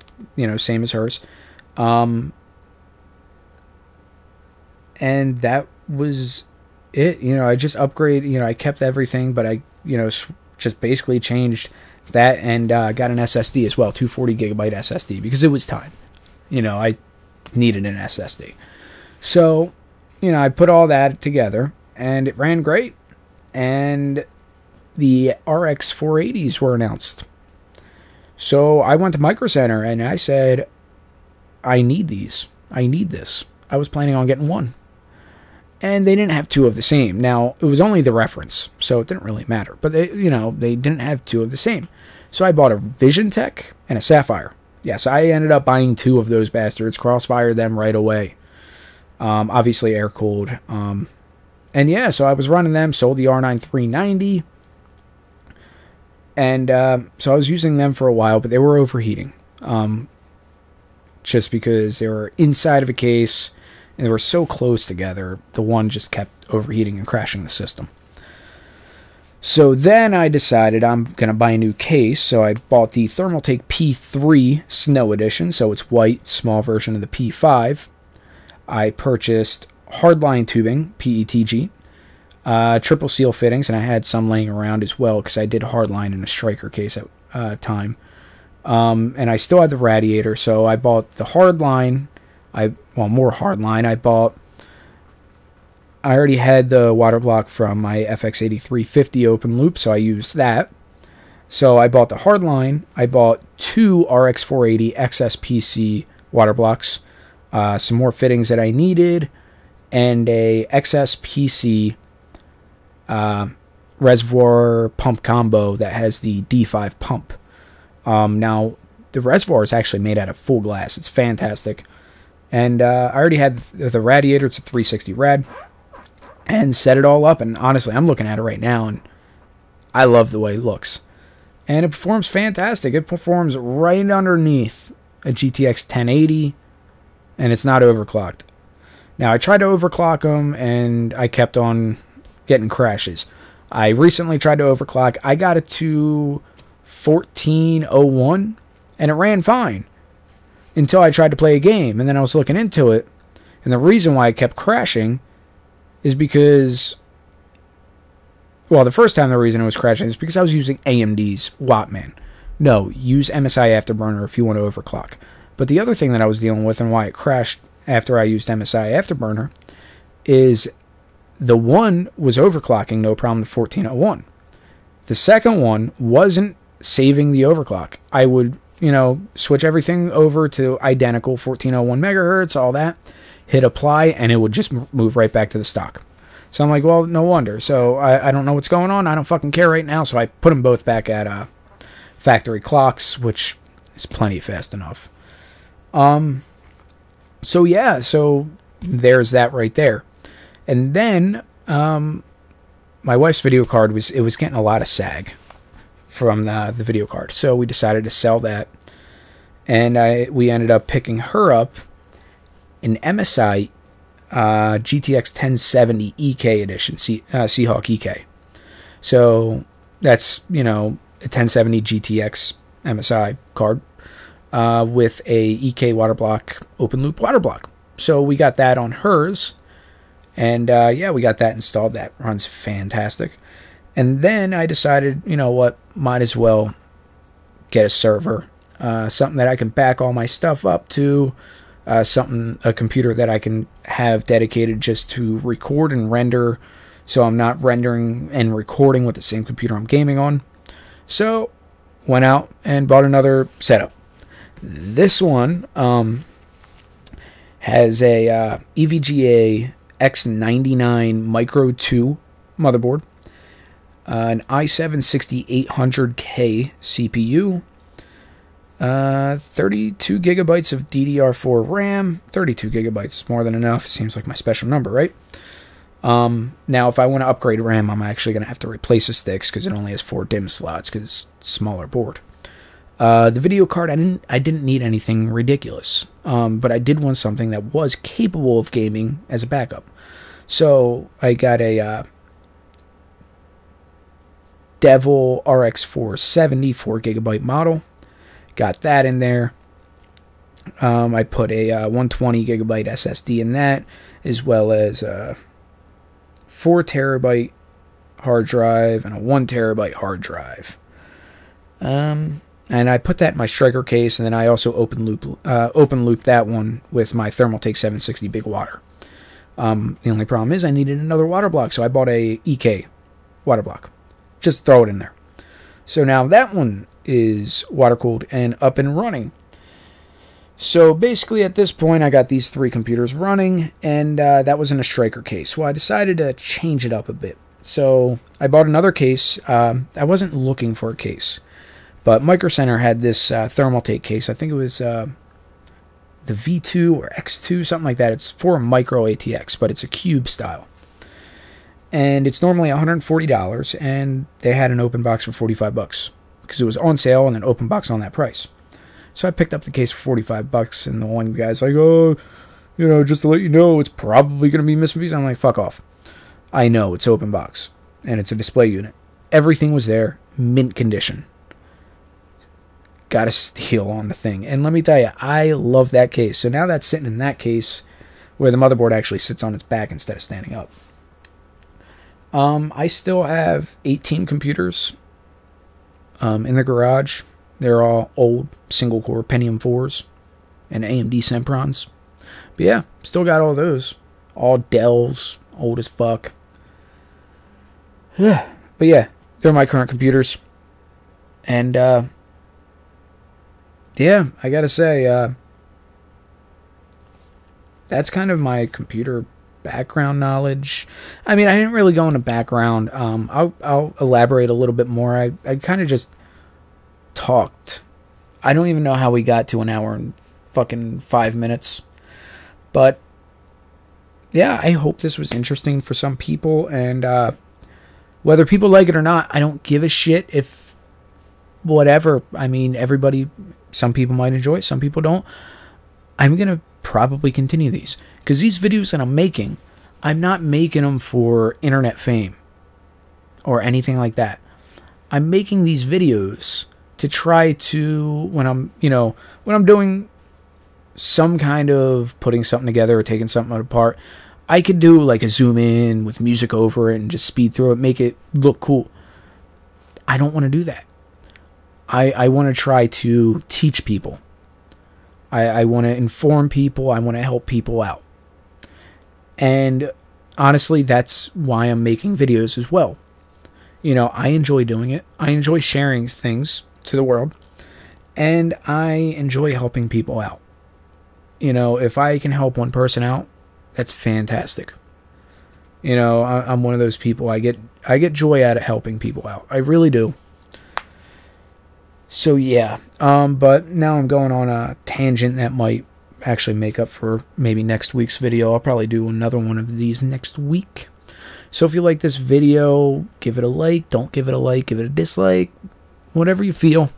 S1: same as hers. And that was it. I just upgraded, I kept everything, but I, just basically changed that, and got an SSD as well, 240 gigabyte SSD, because it was time. I needed an SSD. So, I put all that together, and it ran great. And the RX 480s were announced. So I went to Micro Center, and I said, I need these. I need this. I was planning on getting one. And they didn't have two of the same. Now, it was only the reference, so it didn't really matter. But, they didn't have two of the same. So I bought a VisionTech and a Sapphire. Yes, I ended up buying two of those bastards, crossfired them right away. Obviously air-cooled. And And yeah, so I was running them, sold the R9 390. And so I was using them for a while, but they were overheating. Just because they were inside of a case and they were so close together, the one just kept overheating and crashing the system. So then I decided I'm going to buy a new case. So I bought the Thermaltake P3 Snow Edition. So it's white, small version of the P5. I purchased hardline tubing, PETG, triple seal fittings, and I had some laying around as well because I did hardline in a striker case at time. And I still had the radiator, so I bought the hardline. More hardline. I already had the water block from my FX8350 open loop, so I used that. So I bought the hardline. I bought 2 RX480 XSPC water blocks, some more fittings that I needed, and a XSPC reservoir pump combo that has the D5 pump. Now, the reservoir is actually made out of full glass. It's fantastic. And I already had the radiator. It's a 360 rad. And set it all up. And honestly, I'm looking at it right now, and I love the way it looks. And it performs fantastic. It performs right underneath a GTX 1080, and it's not overclocked. Now, I tried to overclock them, and I kept on getting crashes. I recently tried to overclock. I got it to 1401, and it ran fine until I tried to play a game, and then I was looking into it, and the reason why I kept crashing is because, well, the first time the reason it was crashing is because I was using AMD's Wattman. No, use MSI Afterburner if you want to overclock. But the other thing that I was dealing with and why it crashed after I used MSI Afterburner is the one was overclocking no problem to 1401. The second one wasn't saving the overclock. I would, switch everything over to identical 1401 megahertz, all that, hit apply, and it would just move right back to the stock. So I'm like, well, no wonder. So I don't know what's going on. I don't fucking care right now. So I put them both back at factory clocks, which is plenty fast enough. So yeah, so there's that right there. And then my wife's video card was getting a lot of sag from the video card. So we decided to sell that. And we ended up picking her up an MSI GTX 1070 EK edition, Seahawk EK. So that's, a 1070 GTX MSI card with a EK water block, open loop water block. So we got that on hers. And we got that installed. That runs fantastic. And then I decided, might as well get a server. Something that I can back all my stuff up to. A computer that I can have dedicated just to record and render, so I'm not rendering and recording with the same computer I'm gaming on. So, went out and bought another setup. This one has a EVGA X99 Micro 2 motherboard, an i7-6800K CPU, 32 gigabytes of DDR4 RAM. 32 gigabytes is more than enough. Seems like my special number, right? Now, if I want to upgrade RAM, I'm actually going to have to replace the sticks because it only has 4 DIMM slots because it's a smaller board. The video card, I didn't need anything ridiculous, but I did want something that was capable of gaming as a backup. So I got a Devil RX 470 4GB model. Got that in there. I put a 120GB SSD in that, as well as a 4TB hard drive and a 1TB hard drive. And I put that in my striker case, and then I also open loop that one with my Thermaltake 760 Big Water. The only problem is I needed another water block, so I bought a EK water block. Just throw it in there. So now that one is water-cooled and up and running. So basically at this point I got these 3 computers running, and that was in a striker case. Well, I decided to change it up a bit. So I bought another case. I wasn't looking for a case, but Micro Center had this Thermaltake case. I think it was the V2 or X2, something like that. It's for a micro ATX, but it's a cube style. and it's normally $140, and they had an open box for $45 because it was on sale and an open box on that price. So I picked up the case for $45, and the one guy's like, "Oh, you know, just to let you know, it's probably going to be missing pieces." I'm like, "Fuck off. I know it's open box, and it's a display unit. Everything was there, mint condition. Got a steal on the thing." And let me tell you, I love that case. So now that's sitting in that case where the motherboard actually sits on its back instead of standing up. I still have 18 computers in the garage. They're all old single-core Pentium 4s and AMD Semprons. But yeah, still got all those. All Dells, old as fuck. But yeah, they're my current computers. And yeah, I gotta say, that's kind of my computer background knowledge. I mean, I didn't really go into background. I'll elaborate a little bit more. I kind of just talked. I don't even know how we got to an hour and fucking 5 minutes. But yeah, I hope this was interesting for some people. And whether people like it or not, I don't give a shit if whatever. I mean, everybody, some people might enjoy it, some people don't. I'm going to probably continue these. Because these videos that I'm making, I'm not making them for internet fame or anything like that. I'm making these videos to try to, when I'm doing some kind of putting something together or taking something apart, I could do like a zoom in with music over it and just speed through it, make it look cool. I don't want to do that. I want to try to teach people. I want to inform people. I want to help people out. And honestly, that's why I'm making videos as well. You know, I enjoy doing it. I enjoy sharing things to the world. And I enjoy helping people out. You know, if I can help one person out, that's fantastic. You know, I'm one of those people. I get joy out of helping people out. I really do. So yeah, but now I'm going on a tangent that might actually make up for maybe next week's video. I'll probably do another one of these next week. So if you like this video, give it a like. Don't give it a like. Give it a dislike. Whatever you feel.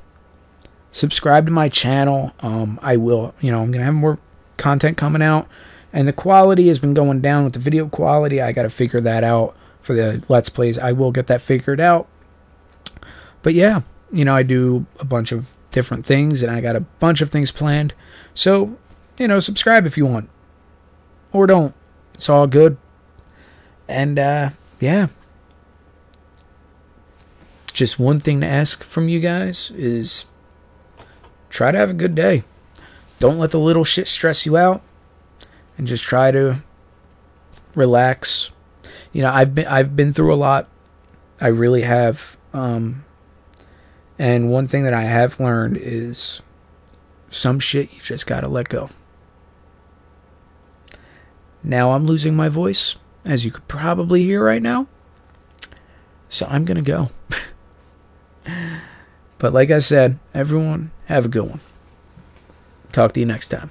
S1: Subscribe to my channel. I will, I'm going to have more content coming out. And the quality has been going down with the video quality. I got to figure that out for the Let's Plays. I will get that figured out. But yeah, I do a bunch of different things, and I got a bunch of things planned. So, subscribe if you want. Or don't. It's all good. And, yeah. Just one thing to ask from you guys is try to have a good day. Don't let the little shit stress you out. And just try to relax. I've been through a lot. I really have. And one thing that I have learned is some shit you just gotta let go. Now I'm losing my voice, as you could probably hear right now. So I'm gonna go. But like I said, everyone, have a good one. Talk to you next time.